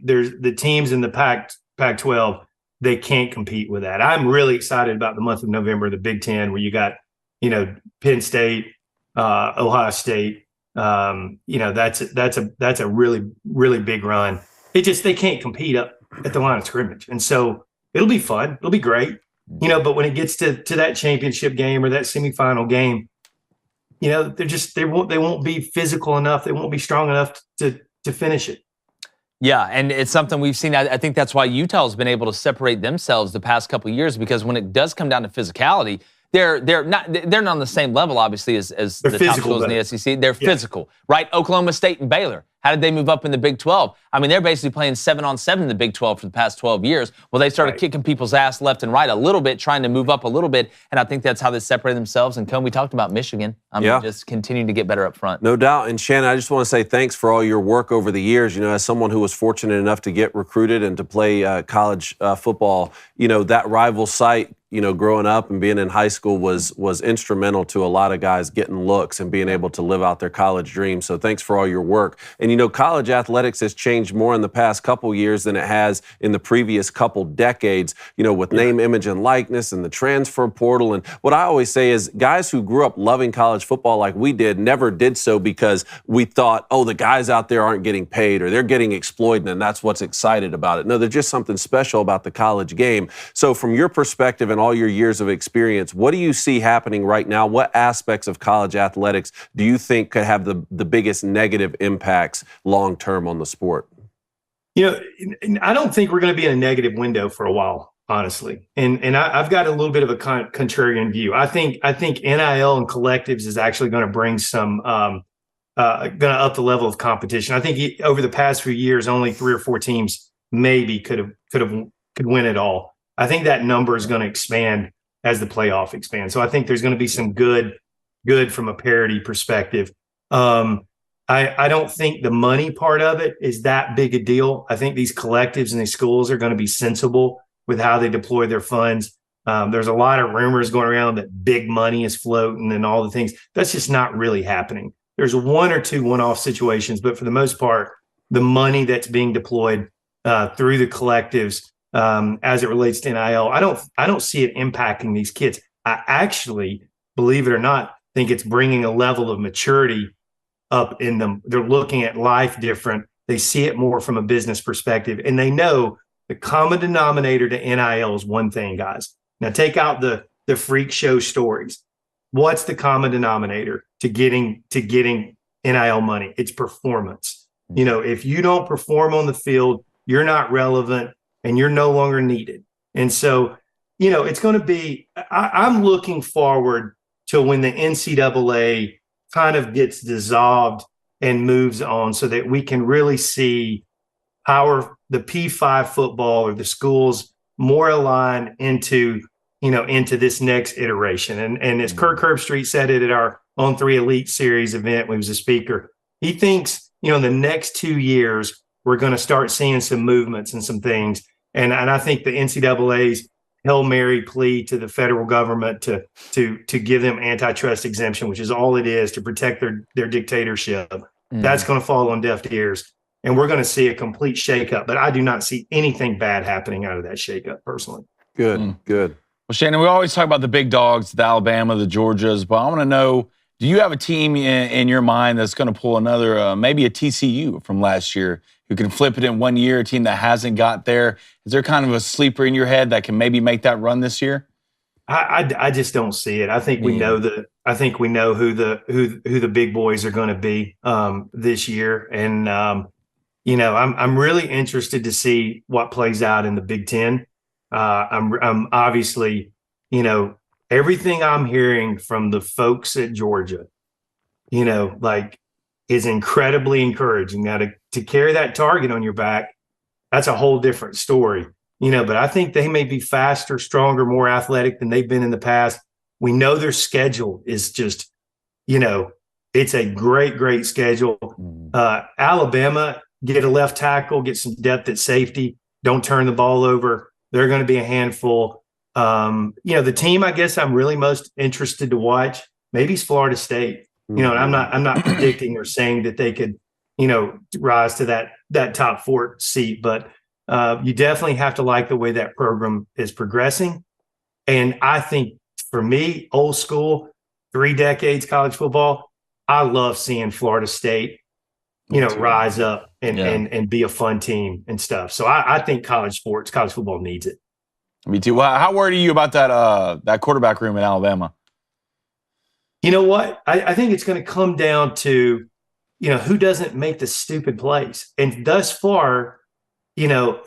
S11: there's the teams in the Pac-12, they can't compete with that. I'm really excited about the month of November, the Big Ten, where you got, Penn State, Ohio State. That's a really, really big run. They can't compete up at the line of scrimmage. And so it'll be fun. It'll be great. But when it gets to that championship game or that semifinal game, they won't be physical enough. They won't be strong enough to finish it.
S1: Yeah, and it's something we've seen. I think that's why Utah's been able to separate themselves the past couple of years, because when it does come down to physicality, they're not on the same level, obviously, as the top schools in the SEC. They're physical, right? Oklahoma State and Baylor. How did they move up in the Big 12? They're basically playing 7-on-7 in the Big 12 for the past 12 years. Well, they started kicking people's ass left and right a little bit, trying to move up a little bit, and I think that's how they separate themselves. And Cone, we talked about Michigan. Just continuing to get better up front.
S2: No doubt. And Shannon, I just want to say thanks for all your work over the years. As someone who was fortunate enough to get recruited and to play college football, that rival site, growing up and being in high school was instrumental to a lot of guys getting looks and being able to live out their college dreams. So thanks for all your work. And college athletics has changed more in the past couple years than it has in the previous couple decades, with name, image, and likeness and the transfer portal. And what I always say is guys who grew up loving college football like we did never did so because we thought, the guys out there aren't getting paid or they're getting exploited and that's what's excited about it. No, there's just something special about the college game. So from your perspective and all your years of experience, what do you see happening right now? What aspects of college athletics do you think could have the biggest negative impacts long-term on the sport?
S11: I don't think we're going to be in a negative window for a while, honestly. And I've got a little bit of a contrarian view. I think NIL and collectives is actually going to bring some, going to up the level of competition. I think over the past few years, only 3 or 4 teams maybe could win it all. I think that number is going to expand as the playoff expands. So I think there's going to be some good from a parity perspective. I don't think the money part of it is that big a deal. I think these collectives and these schools are going to be sensible with how they deploy their funds. There's a lot of rumors going around that big money is floating and all the things. That's just not really happening. There's 1 or 2 one-off situations, but for the most part, the money that's being deployed through the collectives as it relates to NIL, I don't see it impacting these kids. I actually, believe it or not, think it's bringing a level of maturity up in them. They're looking at life different. They see it more from a business perspective, and they know The common denominator to NIL is one thing, guys. Now take out the freak show stories. What's the common denominator to getting NIL money? It's performance. You know, if you don't perform on the field, you're not relevant and you're no longer needed. And so, you know, it's going to be, I'm looking forward to when the NCAA kind of gets dissolved and moves on so that we can really see how the P5 football or the schools more aligned into this next iteration. And as Kirk Herbstreit said it at our On3 Elite Series event when he was a speaker, he thinks, you know, in the next 2 years, we're going to start seeing some movements and some things. And I think the NCAA's Hail Mary plea to the federal government to give them antitrust exemption, which is all it is, to protect their dictatorship, that's going to fall on deaf ears. And we're going to see a complete shakeup. But I do not see anything bad happening out of that shakeup, personally.
S2: Good. Well,
S3: Shannon, we always talk about the big dogs, the Alabama, the Georgias, but I want to know, do you have a team in your mind that's going to pull another, maybe a TCU from last year, who can flip it in 1 year, a team that hasn't got there? Is there kind of a sleeper in your head that can maybe make that run this year?
S11: I just don't see it. I think we know who the big boys are going to be this year, and you know, I'm really interested to see what plays out in the Big Ten. I'm obviously, you know, everything I'm hearing from the folks at Georgia, you know, like, is incredibly encouraging. Now to carry that target on your back, that's a whole different story, you know, but I think they may be faster, stronger, more athletic than they've been in the past. We know their schedule is just, you know, it's a great schedule. Alabama, get a left tackle, get some depth at safety, don't turn the ball over. They're going to be a handful. You know, the team I guess I'm really most interested to watch maybe is Florida State. You know, and I'm not predicting or saying that they could, you know, rise to that top 4 seat, but you definitely have to like the way that program is progressing. And I think for me, old school, 3 decades college football, I love seeing Florida State, you know, rise up and be a fun team and stuff. So I think college football needs it.
S3: Me too. Well, how worried are you about that quarterback room in Alabama?
S11: You know what? I think it's going to come down to, you know, who doesn't make the stupid plays. And thus far, Milroe,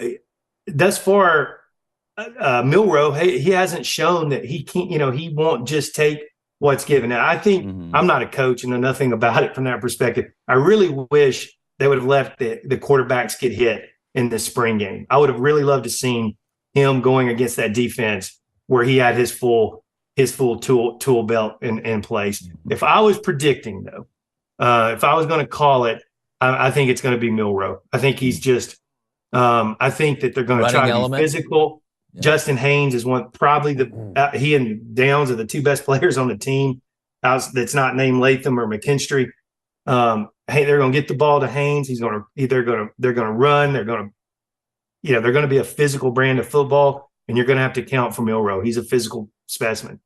S11: he hasn't shown that he can't, you know, he won't just take what's given. And I think I'm not a coach and know nothing about it from that perspective. I really wish they would have let the quarterbacks get hit in the spring game. I would have really loved to seen him going against that defense where he had his full tool belt in place. If I was predicting, though, if I was going to call it, I think it's going to be Milroe. I think he's just I think that they're going to try to be physical. Yeah. Justin Haynes is probably he and Downs are the 2 best players on the team. That's not named Latham or McKinstry. Hey, they're going to get the ball to Haynes. They're going to run. They're going to be a physical brand of football, and you're going to have to count for Milroe. He's a physical specimen.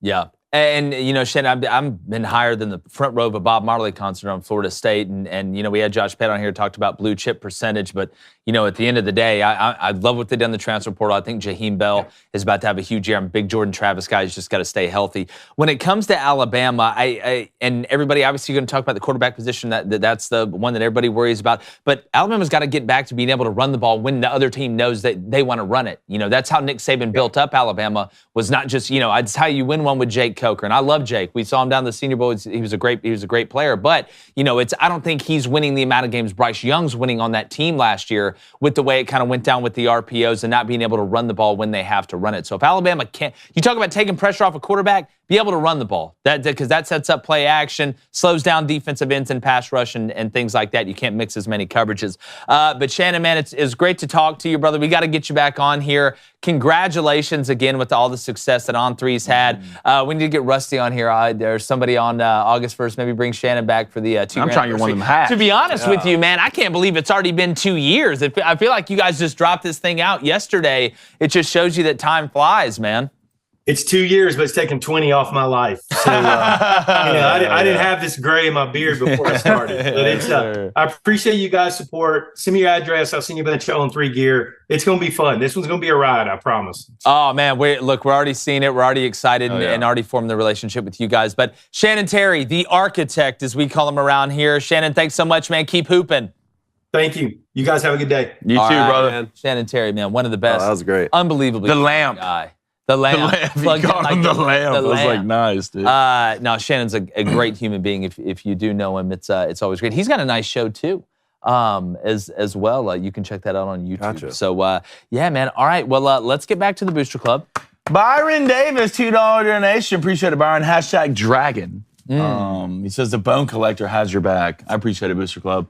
S1: Yeah. And, you know, Shannon, I've been higher than the front row of a Bob Marley concert on Florida State. And you know, we had Josh Pett on here, talked about blue chip percentage. But, you know, at the end of the day, I love what they did in the transfer portal. I think Jaheim Bell is about to have a huge year. I'm a big Jordan Travis guy. He's just got to stay healthy. When it comes to Alabama, and everybody obviously going to talk about the quarterback position. That's the one that everybody worries about. But Alabama's got to get back to being able to run the ball when the other team knows that they want to run it. You know, that's how Nick Saban built up Alabama, was not just, you know, it's how you win one with Jake Coker. And I love Jake. We saw him down the Senior Bowl. He was a great player. But, you know, I don't think he's winning the amount of games Bryce Young's winning on that team last year with the way it kind of went down with the RPOs and not being able to run the ball when they have to run it. So if Alabama can't, you talk about taking pressure off a quarterback, be able to run the ball. Because that sets up play action, slows down defensive ends and pass rush and things like that. You can't mix as many coverages. But Shannon, man, it's great to talk to you, brother. We got to get you back on here. Congratulations again with all the success that On3's had. We need to get Rusty on here. There's somebody on August 1st. Maybe bring Shannon back for the 2-year
S3: I'm trying to get one of them hats.
S1: To be honest with you, man, I can't believe it's already been 2 years. I feel like you guys just dropped this thing out yesterday. It just shows you that time flies, man.
S11: It's 2 years, but it's taken 20 off my life. So, I didn't have this gray in my beard before I started. But it's, I appreciate you guys' support. Send me your address. I'll send you a bunch of On3 gear. It's going to be fun. This one's going to be a ride, I promise.
S1: Oh, man. We're already seeing it. We're already excited and already formed the relationship with you guys. But Shannon Terry, the architect, as we call him around here. Shannon, thanks so much, man. Keep hooping.
S11: Thank you. You guys have a good day.
S3: You too, brother.
S1: Man. Shannon Terry, man, one of the best.
S2: Oh, that was great.
S1: Unbelievably.
S3: The lamp.
S1: Guy. The lamp.
S3: You called him the lamp. It was like nice, dude.
S1: No, Shannon's a great human being. If you do know him, it's always great. He's got a nice show too, as well. You can check that out on YouTube.
S2: Gotcha.
S1: So yeah, man. All right. Well, let's get back to the Booster Club.
S3: Byron Davis, $2 donation. Appreciate it, Byron. #Dragon. He says the bone collector has your back. I appreciate it, Booster Club.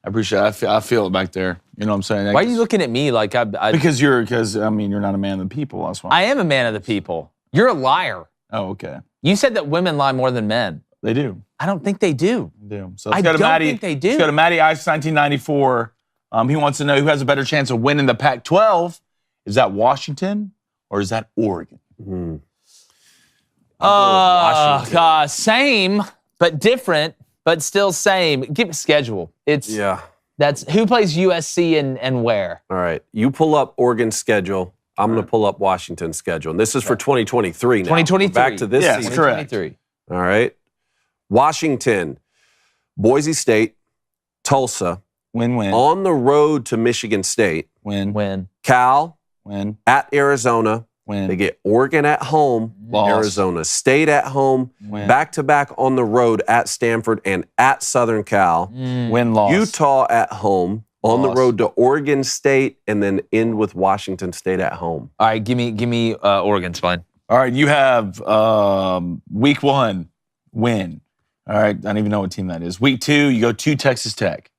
S3: I appreciate it. I feel it back there. You know what I'm saying?
S1: Why are you looking at me like I
S3: Because you're not a man of the people. That's why.
S1: I am a man of the people. You're a liar.
S3: Oh, okay.
S1: You said that women lie more than men.
S3: They do.
S1: I don't think they do.
S3: They do. So
S1: I don't think they do.
S3: Let's go to Matty Ice 1994. He wants to know who has a better chance of winning the Pac-12. Is that Washington or is that Oregon?
S1: God, same but different, but still same. Give schedule. That's who plays USC and where.
S2: All right, you pull up Oregon's schedule. I'm going to pull up Washington's schedule, and this is for 2023 now.
S1: 2023.
S2: Back to this season.
S3: Correct.
S2: All right, Washington, Boise State, Tulsa.
S3: Win-win.
S2: On the road to Michigan State.
S1: Win.
S2: Cal.
S3: Win.
S2: At Arizona.
S3: Win.
S2: They get Oregon at home.
S3: Loss.
S2: Arizona State at home.
S3: Win.
S2: Back-to-back on the road at Stanford and at Southern Cal.
S3: Win-loss.
S2: Utah at home. On the road to Oregon State, and then end with Washington State at home.
S1: All right, give me Oregon's fine.
S3: All right, you have week 1, win. All right, I don't even know what team that is. Week 2, you go to Texas Tech.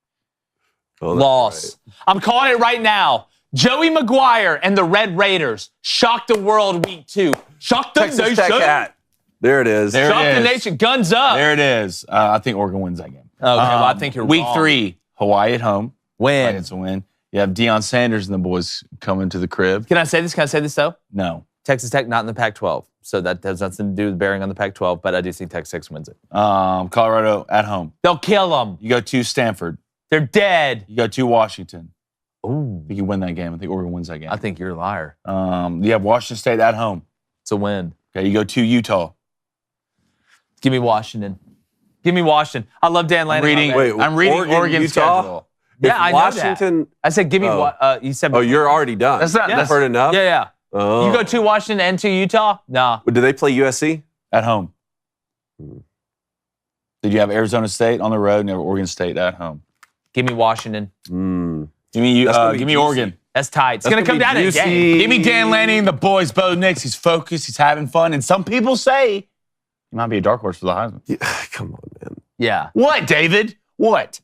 S2: Oh,
S1: loss. Right. I'm calling it right now. Joey McGuire and the Red Raiders shocked the world week 2. Shocked the
S2: Texas
S1: nation.
S2: Tech at. There it is.
S1: Shocked the nation. Guns up.
S3: There it is. I think Oregon wins that game.
S1: Okay, well, I think you're
S3: week
S1: wrong.
S3: 3, Hawaii at home.
S1: Win.
S3: It's a win. You have Deion Sanders and the boys coming to the crib.
S1: Can I say this though?
S3: No.
S1: Texas Tech not in the Pac-12, so that has nothing to do with bearing on the Pac-12. But I do think Texas Tech wins it.
S3: Colorado at home.
S1: They'll kill them.
S3: You go to Stanford.
S1: They're dead.
S3: You go to Washington.
S1: Ooh.
S3: I think you win that game. I think Oregon wins that game.
S1: I think you're a liar.
S3: You have Washington State at home.
S1: It's a win.
S3: Okay, you go to Utah.
S1: Give me Washington. Give me Washington. I love Dan Lanning.
S3: I'm reading Oregon's schedule.
S1: Yeah, I know
S2: Washington.
S1: that. I said, give me what you said.
S2: Oh, you're already done.
S3: That's not.
S2: That's heard enough.
S1: Yeah.
S2: Oh.
S1: You go to Washington and to Utah? No.
S2: Do they play USC?
S3: At home. Did you have Arizona State on the road and you have Oregon State at home?
S1: Give me Washington.
S3: Give me Oregon.
S1: That's tight. It's going to come down to a game.
S3: Give me Dan Lanning, the boys, Bo Nix. He's focused. He's having fun. And some people say he might be a dark horse for the Heisman.
S2: Yeah, come on, man.
S1: Yeah.
S3: What, David? What?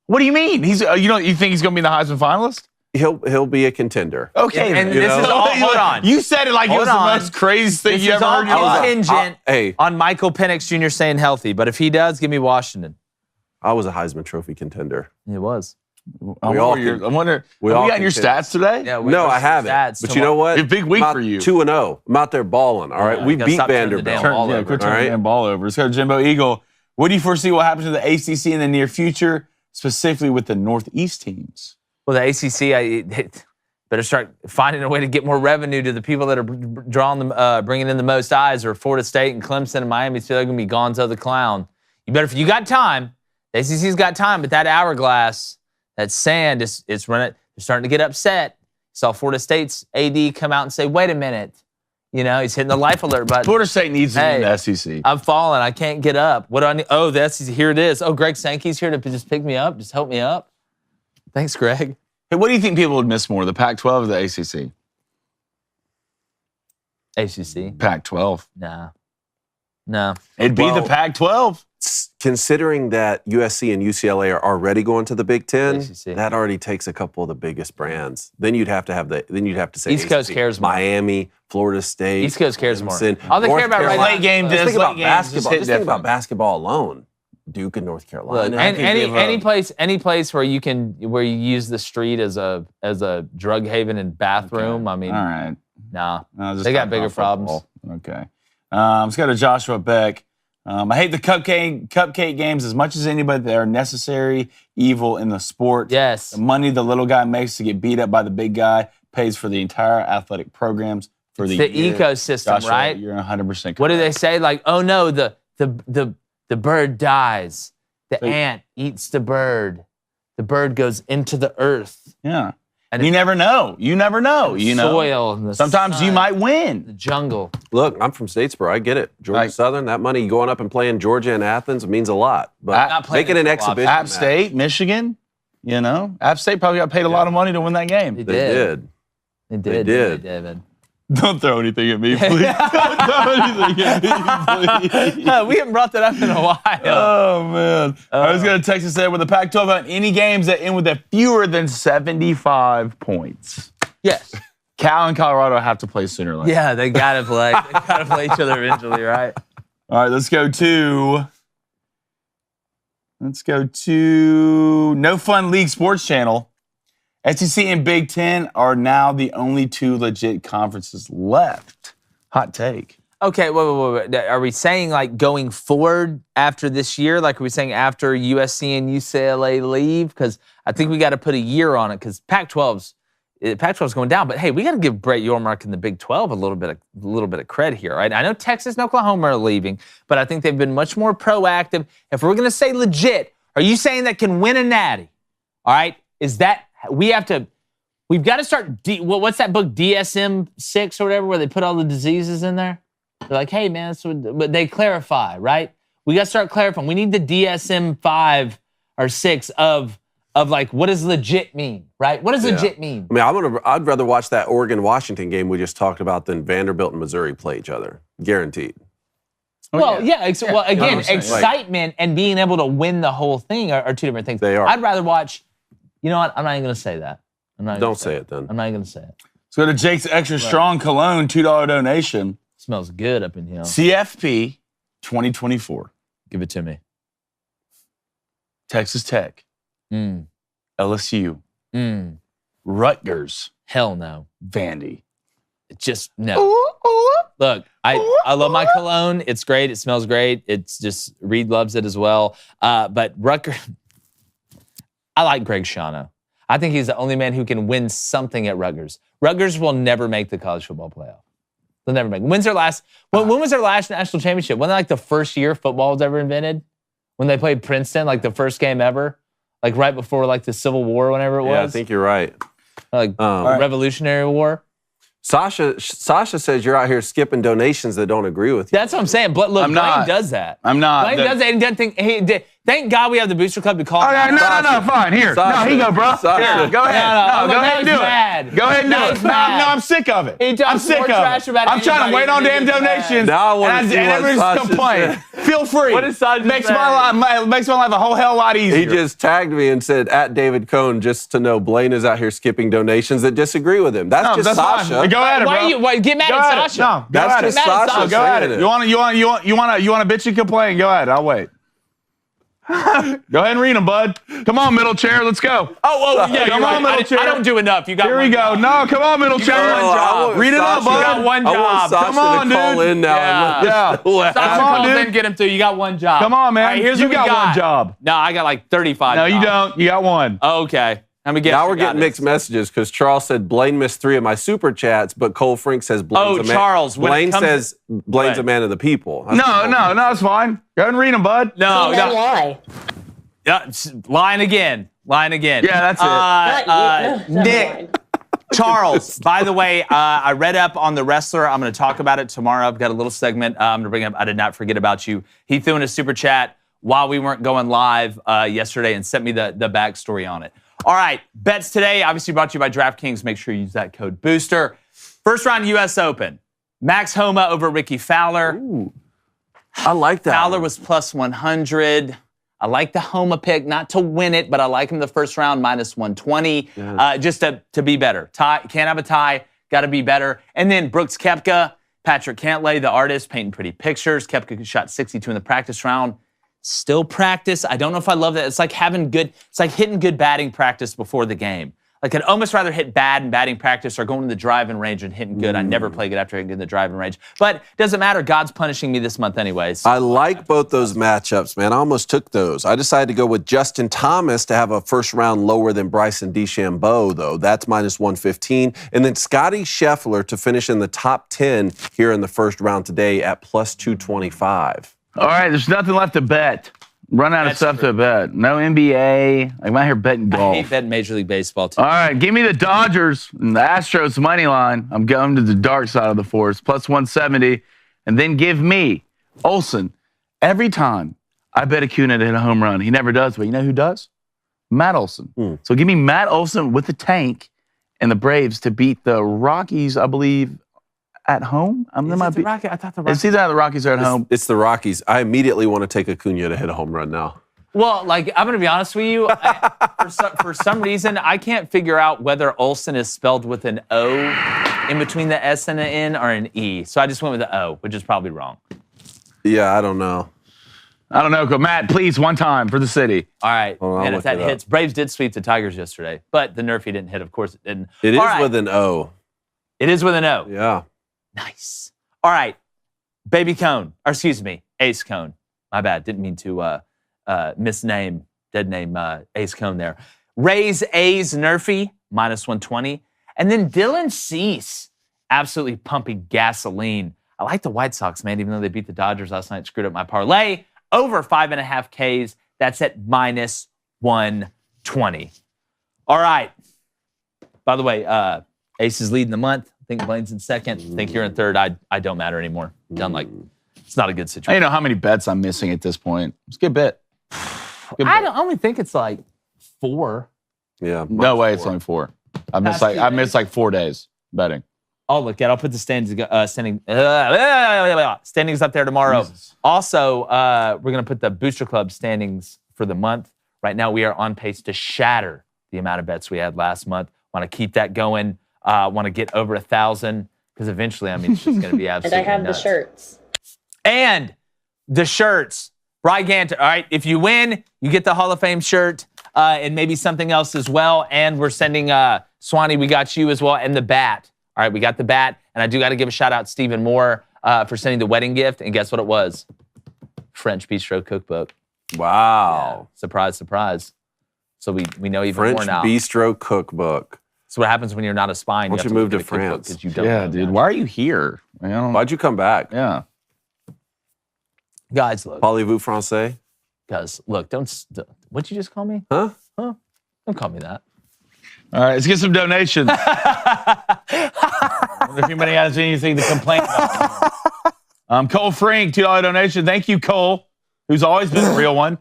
S3: What do you mean? He's you think he's going to be the Heisman finalist?
S2: He'll be a contender.
S3: Okay,
S1: and this is all. Hold on.
S3: You said it like it was the most crazy thing you ever heard.
S1: This is all contingent
S2: hey,
S1: on Michael Penix Jr. staying healthy. But if he does, give me Washington.
S2: I was a Heisman Trophy contender.
S1: It was.
S3: I wonder. Have you gotten your stats today?
S1: Yeah,
S2: no, I haven't. But you know what?
S3: It's a big week for you.
S2: 2-0. I'm out there balling. All right, we beat Vanderbilt.
S3: Quit turning the ball over. Let's go to Jimbo Eagle. What do you foresee what happens to the ACC in the near future, specifically with the Northeast teams?
S1: Well, the ACC, better start finding a way to get more revenue to the people that are bringing in the most eyes, or Florida State and Clemson and Miami. So they're going to be Gonzo the Clown. You better, if you got time, the ACC's got time, but that hourglass, that sand, it's running. They're starting to get upset. Saw Florida State's AD come out and say, wait a minute. You know, he's hitting the life alert button.
S3: Florida State needs to be in the SEC.
S1: I'm falling. I can't get up. What do I need? Oh, the SEC. Here it is. Oh, Greg Sankey's here to just pick me up. Just help me up. Thanks, Greg.
S3: Hey, what do you think people would miss more, the Pac-12 or the ACC?
S1: ACC.
S3: Pac-12.
S1: No.
S3: It'd be the Pac-12.
S2: Considering that USC and UCLA are already going to the Big Ten,
S1: ACC.
S2: that already takes a couple of the biggest brands. Then you'd have to say
S1: East Coast cares more.
S2: Miami, Florida State.
S1: East Coast cares more.
S2: Clemson,
S1: All they care about right now.
S3: Late game,
S2: Just think about
S3: games,
S2: basketball.
S3: just
S2: Just think about basketball alone. Duke and North Carolina.
S1: Look, and any place where you use the street as a drug haven and bathroom.
S3: Okay.
S1: I mean,
S3: all right.
S1: nah, they got bigger problems.
S3: Okay. Let's go to Joshua Beck. I hate the cupcake games as much as anybody. They are necessary evil in the sport.
S1: Yes.
S3: The money the little guy makes to get beat up by the big guy pays for the entire athletic programs for the year.
S1: Ecosystem,
S3: Joshua,
S1: right?
S3: You're 100% correct.
S1: What do they say? Like, oh no, the bird dies. The ant eats the bird. The bird goes into the earth.
S3: Yeah. And you never know. You never know.
S1: The soil. And the
S3: sometimes
S1: sun,
S3: you might win.
S1: The jungle.
S2: Look, I'm from Statesboro. I get it. Georgia Southern, that money going up and playing Georgia and Athens means a lot. But make it an exhibition
S3: App
S2: match.
S3: State, Michigan, App State probably got paid a lot of money to win that game.
S2: They did.
S1: They did.
S3: Don't throw anything at me, please. Don't throw anything at me, please.
S1: No, we haven't brought that up in a while.
S3: Oh, man. I was going to text and say, with the Pac-12 on any games that end with a fewer than 75 points.
S1: Yes.
S3: Cal and Colorado have to play sooner or later.
S1: Yeah, they got to play. They got to play each other eventually, right?
S3: All right, let's go to No Fun League Sports Channel. SEC and Big Ten are now the only two legit conferences left. Hot take.
S1: Okay, wait. Are we saying like going forward after this year? Like are we saying after USC and UCLA leave? Because I think we got to put a year on it because Pac-12's going down. But hey, we got to give Brett Yormark and the Big 12 a little bit of cred here, right? I know Texas and Oklahoma are leaving, but I think they've been much more proactive. If we're going to say legit, are you saying that can win a natty? All right, is that we've got to start, what's that book, DSM-6 or whatever, where they put all the diseases in there? They're like, hey, man, but they clarify, right? We got to start clarifying. We need the DSM-5 or 6 of like, what does legit mean, right? What does legit mean?
S2: I mean, I'd rather watch that Oregon-Washington game we just talked about than Vanderbilt and Missouri play each other. Guaranteed.
S1: Again, excitement and being able to win the whole thing are two different things.
S2: They are.
S1: I'd rather watch, you know what? I'm not even going to say that.
S2: Don't say it then.
S1: I'm not even going to say it.
S3: Let's go to Jake's Extra Strong Cologne, $2 donation.
S1: Smells good up in here.
S3: CFP 2024.
S1: Give it to me.
S3: Texas Tech. LSU. Rutgers.
S1: Hell no.
S3: Vandy.
S1: Just no. Look, I love my cologne. It's great. It smells great. It's just, Reed loves it as well. But Rutgers, I like Greg Schiano. I think he's the only man who can win something at Rutgers. Rutgers will never make the college football playoff. They'll never make it. When was their last national championship? Wasn't it like the first year football was ever invented? When they played Princeton, like the first game ever? Like right before like the Civil War, whenever it was?
S2: Yeah, I think you're right.
S1: Like Revolutionary War?
S2: Sasha says you're out here skipping donations that don't agree with you.
S1: That's what I'm saying. But look, Blaine does that.
S3: I'm not.
S1: Blaine does that and doesn't think, thank God we have the Booster Club to call.
S3: No, fine. Here.
S2: Sasha,
S3: here you go, bro. Here, go ahead. Go ahead and do it. Go ahead and do it. No, I'm sick of it. I'm sick of it. I'm trying to wait on damn donations.
S2: Now I want to see what
S3: everybody's
S2: Sasha
S3: complaining. Feel free.
S1: What is Sasha
S3: makes my life a whole hell lot easier.
S2: He just tagged me and said, at David Cohn, just to know Blaine is out here skipping donations that disagree with him. That's just Sasha.
S3: Fine. Go at it, bro.
S1: Why get mad at Sasha?
S3: No,
S2: that's just Sasha.
S3: Go at it. You want to bitch and complain? Go ahead. I'll wait. Go ahead and read them, bud. Come on, middle chair. Let's go.
S1: Yeah.
S3: Come on, middle chair.
S1: I don't do enough. You got
S3: Here we go. No, come on, middle chair. Read it up, bud.
S1: You got one
S2: I want
S1: job.
S2: Sasha
S3: Come on,
S2: to call
S3: dude.
S2: in now.
S3: Yeah.
S1: Sasha
S3: Come on,
S1: calls
S3: dude.
S1: in, get him through. You got one job.
S3: Come on, man.
S1: All right, here's
S3: You
S1: what we
S3: got one job.
S1: No, I got like 35
S3: No,
S1: jobs.
S3: you don't. You got one.
S1: Okay.
S2: Now we're getting mixed messages because Charles said Blaine missed 3 of my super chats, but Cole Frink says Blaine's a man.
S1: Charles.
S2: Blaine says Blaine's a man of the people.
S3: No, it's fine. Go ahead and read them, bud.
S1: No.
S4: Why?
S1: Yeah, lying again.
S3: Yeah, that's it.
S1: Nick. Charles, by the way, I read up on The Wrestler. I'm going to talk about it tomorrow. I've got a little segment I'm going to bring up. I did not forget about you. He threw in a super chat while we weren't going live yesterday and sent me the backstory on it. All right, bets today, obviously brought to you by DraftKings. Make sure you use that code BOOSTER. First round U.S. Open. Max Homa over Ricky Fowler.
S2: Ooh, I like that.
S1: Fowler was plus 100. I like the Homa pick, not to win it, but I like him the first round, minus 120, just to be better. Can't have a tie, got to be better. And then Brooks Koepka, Patrick Cantlay, the artist, painting pretty pictures. Koepka shot 62 in the practice round. Still practice. I don't know if I love that. It's like hitting good batting practice before the game. Like, I'd almost rather hit bad in batting practice or going to the driving range and hitting good. I never play good after hitting the driving range. But it doesn't matter. God's punishing me this month anyways.
S2: I like both those matchups, man. I almost took those. I decided to go with Justin Thomas to have a first round lower than Bryson DeChambeau, though. That's minus 115. And then Scotty Scheffler to finish in the top 10 here in the first round today at plus 225.
S3: All right, there's nothing left to bet. Run out of stuff to bet. No NBA. I'm out here betting golf.
S1: I hate betting Major League Baseball, too.
S3: All right, give me the Dodgers and the Astros money line. I'm going to the dark side of the force, plus 170. And then give me Olsen. Every time I bet Acuna to hit a home run, he never does, but you know who does? Matt Olson. So give me Matt Olson with the tank and the Braves to beat the Rockies, I believe, at home.
S1: I thought the Rockies.
S3: It's either the Rockies or at home.
S2: It's the Rockies. I immediately want to take Acuna to hit a home run now.
S1: Well, like, I'm going to be honest with you. For some reason, I can't figure out whether Olsen is spelled with an O in between the S and an N or an E. So I just went with the O, which is probably wrong.
S2: Yeah, I don't know.
S3: Go, Matt, please, one time for the city.
S1: All right.
S2: Hold on,
S1: and if that hits, Braves did sweep the Tigers yesterday, but the Nerfy didn't hit, of course it didn't.
S2: It is with an O.
S1: It is with an O.
S2: Yeah.
S1: Nice. All right. Baby Cone, or excuse me, Ace Cone. My bad. Didn't mean to misname, dead name Ace Cone there. Rays, A's, Nerfy, minus 120. And then Dylan Cease, absolutely pumping gasoline. I like the White Sox, man, even though they beat the Dodgers last night, screwed up my parlay. Over 5.5 Ks. That's at minus 120. All right. By the way, Ace is leading the month. I think Blaine's in second. I think you're in third. I don't matter anymore. Done like, it's not a good situation.
S3: I don't know how many bets I'm missing at this point. It's a good bet.
S1: I only think it's like 4.
S2: Yeah.
S3: No way, it's only 4. I missed like 4 days betting.
S1: I'll look at. I'll put the standings up there tomorrow. Jesus. Also, we're going to put the Booster Club standings for the month. Right now, we are on pace to shatter the amount of bets we had last month. Want to keep that going. Want to get over 1,000 because eventually, I mean, it's just going to be absolutely
S4: And I have
S1: nuts.
S4: the shirts.
S1: And the shirts. Bry Ganter. All right, if you win, you get the Hall of Fame shirt and maybe something else as well. And we're sending Swanee, we got you as well, and the bat. All right, we got the bat. And I do got to give a shout out to Stephen Moore for sending the wedding gift. And guess what it was? French Bistro Cookbook.
S2: Wow.
S1: Yeah. Surprise, surprise. So we know even
S2: French
S1: more now.
S2: Bistro Cookbook.
S1: So what happens when you're not a spy?
S2: Why don't you move to France?
S1: You don't
S3: Yeah, dude. Why are you here?
S2: Why'd you come back?
S3: Yeah.
S1: Guys, look.
S2: Parlez-vous français?
S1: Guys, look, what'd you just call me?
S2: Huh?
S1: Don't call me that.
S3: All right, let's get some donations. I wonder if anybody has anything to complain about. Cole Frink, $2 donation. Thank you, Cole, who's always been a real one.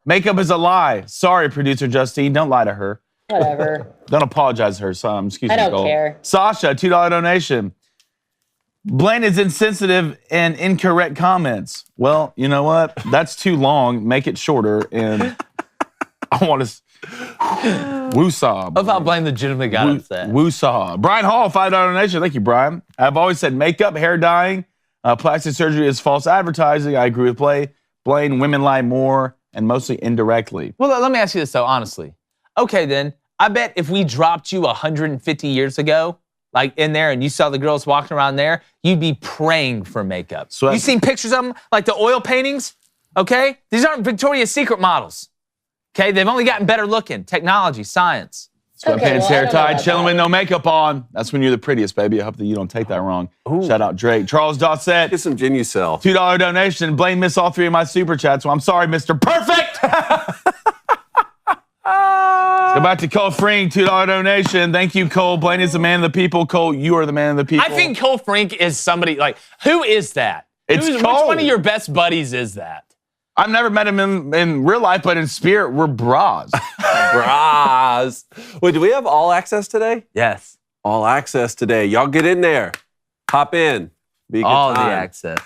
S3: Makeup is a lie. Sorry, producer Justine. Don't lie to her.
S4: Whatever.
S3: Don't apologize to her, son. Excuse me,
S4: I don't
S3: Cole.
S4: care.
S3: Sasha, $2 donation. Blaine is insensitive and incorrect comments. Well, you know what? That's too long. Make it shorter. And I want to... Woosah.
S1: I thought Blaine legitimately got upset.
S3: Woosah. Brian Hall, $5 donation. Thank you, Brian. I've always said makeup, hair dyeing, plastic surgery is false advertising. I agree with Blaine. Women lie more and mostly indirectly.
S1: Well, let me ask you this, though, honestly. Okay, then. I bet if we dropped you 150 years ago, like in there, and you saw the girls walking around there, you'd be praying for makeup. So you seen pictures of them, like the oil paintings? Okay? These aren't Victoria's Secret models. Okay? They've only gotten better looking. Technology, science.
S3: Sweatpants, hair tied, chilling with no makeup on. That's when you're the prettiest, baby. I hope that you don't take that wrong. Ooh. Shout out Drake. Charles Dossett.
S2: Get some Genucel.
S3: $2 donation. Blaine missed all 3 of my super chats, so I'm sorry, Mr. Perfect. Go back to Cole Frink, $2 donation. Thank you, Cole. Blaine is the man of the people. Cole, you are the man of the people.
S1: I think Cole Frink is somebody, like, who is that?
S3: It's Cole.
S1: Which one of your best buddies is that?
S3: I've never met him in real life, but in spirit, we're bras.
S2: Bras. Wait, do we have all access today?
S1: Yes.
S2: All access today. Y'all get in there. Hop in. Be a good
S1: all
S2: time.
S1: the access.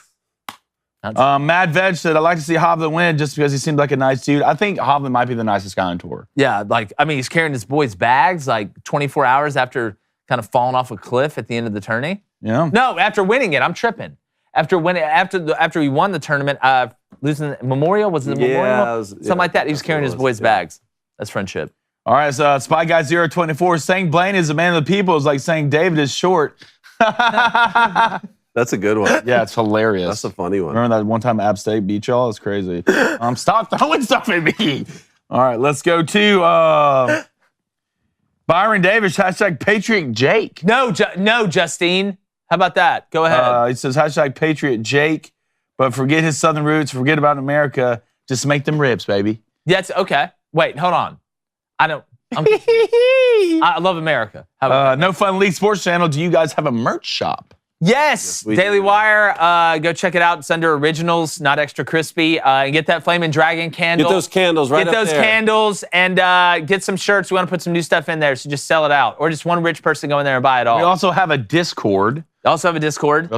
S3: Mad Veg said, I'd like to see Hovland win just because he seemed like a nice dude. I think Hovland might be the nicest guy on tour.
S1: Yeah, like, I mean, he's carrying his boys' bags like 24 hours after kind of falling off a cliff at the end of the tourney.
S3: Yeah.
S1: No, after winning it, I'm tripping. After he won the tournament, losing the Memorial, was it the Memorial? Something like that. He was carrying his boys' bags. That's friendship.
S3: All right, so Spy Guy 024 saying Blaine is a man of the people is like saying David is short.
S2: That's a good one.
S3: Yeah, it's hilarious.
S2: That's a funny one.
S3: Remember that one time App State beat y'all? It's crazy. Stop throwing stuff at me. All right, let's go to Byron Davis, hashtag Patriot Jake.
S1: No, Justine. How about that? Go ahead.
S3: He says hashtag Patriot Jake, but forget his Southern roots, forget about America. Just make them ribs, baby.
S1: That's okay. Wait, hold on. I love America. How about
S3: No Fun League Sports Channel. Do you guys have a merch shop?
S1: Yes, Daily Wire. Go check it out. It's under Originals, not extra crispy. And get that Flamin' Dragon candle.
S2: Get those candles right
S1: Get
S2: up
S1: those
S2: there.
S1: candles and get some shirts. We want to put some new stuff in there, so just sell it out. Or just one rich person go in there and buy it all.
S3: We also have a Discord.
S1: We also have a Discord.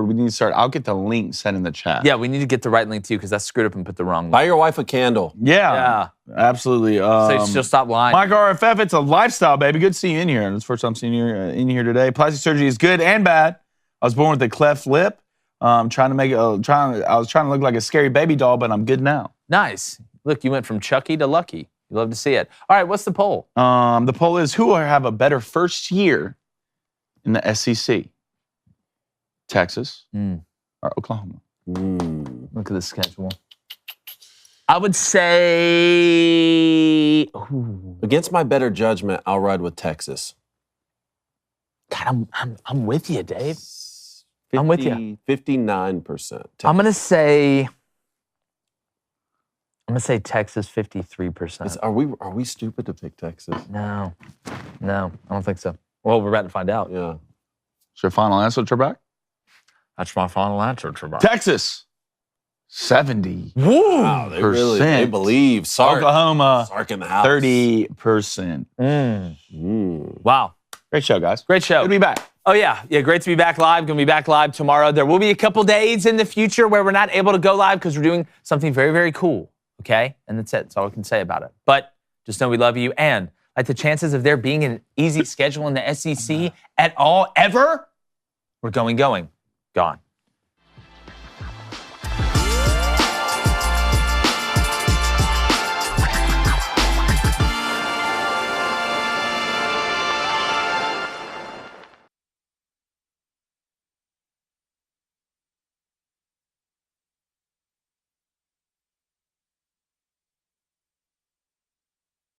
S3: We need to start. I'll get the link sent in the chat.
S1: Yeah, we need to get the right link too, because I screwed up and put the wrong link.
S2: Buy your wife a candle.
S3: Yeah. Absolutely.
S1: So she'll stop lying.
S3: Mike RFF, it's a lifestyle, baby. Good to see you in here. It's the first time seeing you in here today. Plastic surgery is good and bad. I was born with a cleft lip. I was trying to look like a scary baby doll, but I'm good now.
S1: Nice. Look, you went from Chucky to Lucky. You love to see it. All right, what's the poll?
S3: The poll is who will have a better first year in the SEC? Texas or Oklahoma?
S1: Look at the schedule. I would say
S2: Against my better judgment, I'll ride with Texas.
S1: God, I'm with you, Dave. I'm with you.
S2: 59%.
S1: I'm gonna say Texas 53%.
S2: Are we stupid to pick Texas?
S1: No, I don't think so. Well, we're about to find out.
S2: Yeah.
S3: Is your final answer, Trebek?
S1: That's my final answer, Trebek.
S3: Texas, 70%.
S1: Woo!
S2: Wow, they believe. Sark.
S3: Oklahoma,
S2: Sark in the house.
S3: 30%.
S1: Wow.
S3: Great show, guys.
S1: Great show.
S3: Good to be back.
S1: Oh, yeah. Yeah, great to be back live. Going to be back live tomorrow. There will be a couple days in the future where we're not able to go live because we're doing something very, very cool, okay? And that's it. That's all we can say about it. But just know we love you. And like the chances of there being an easy schedule in the SEC at all ever, we're gone.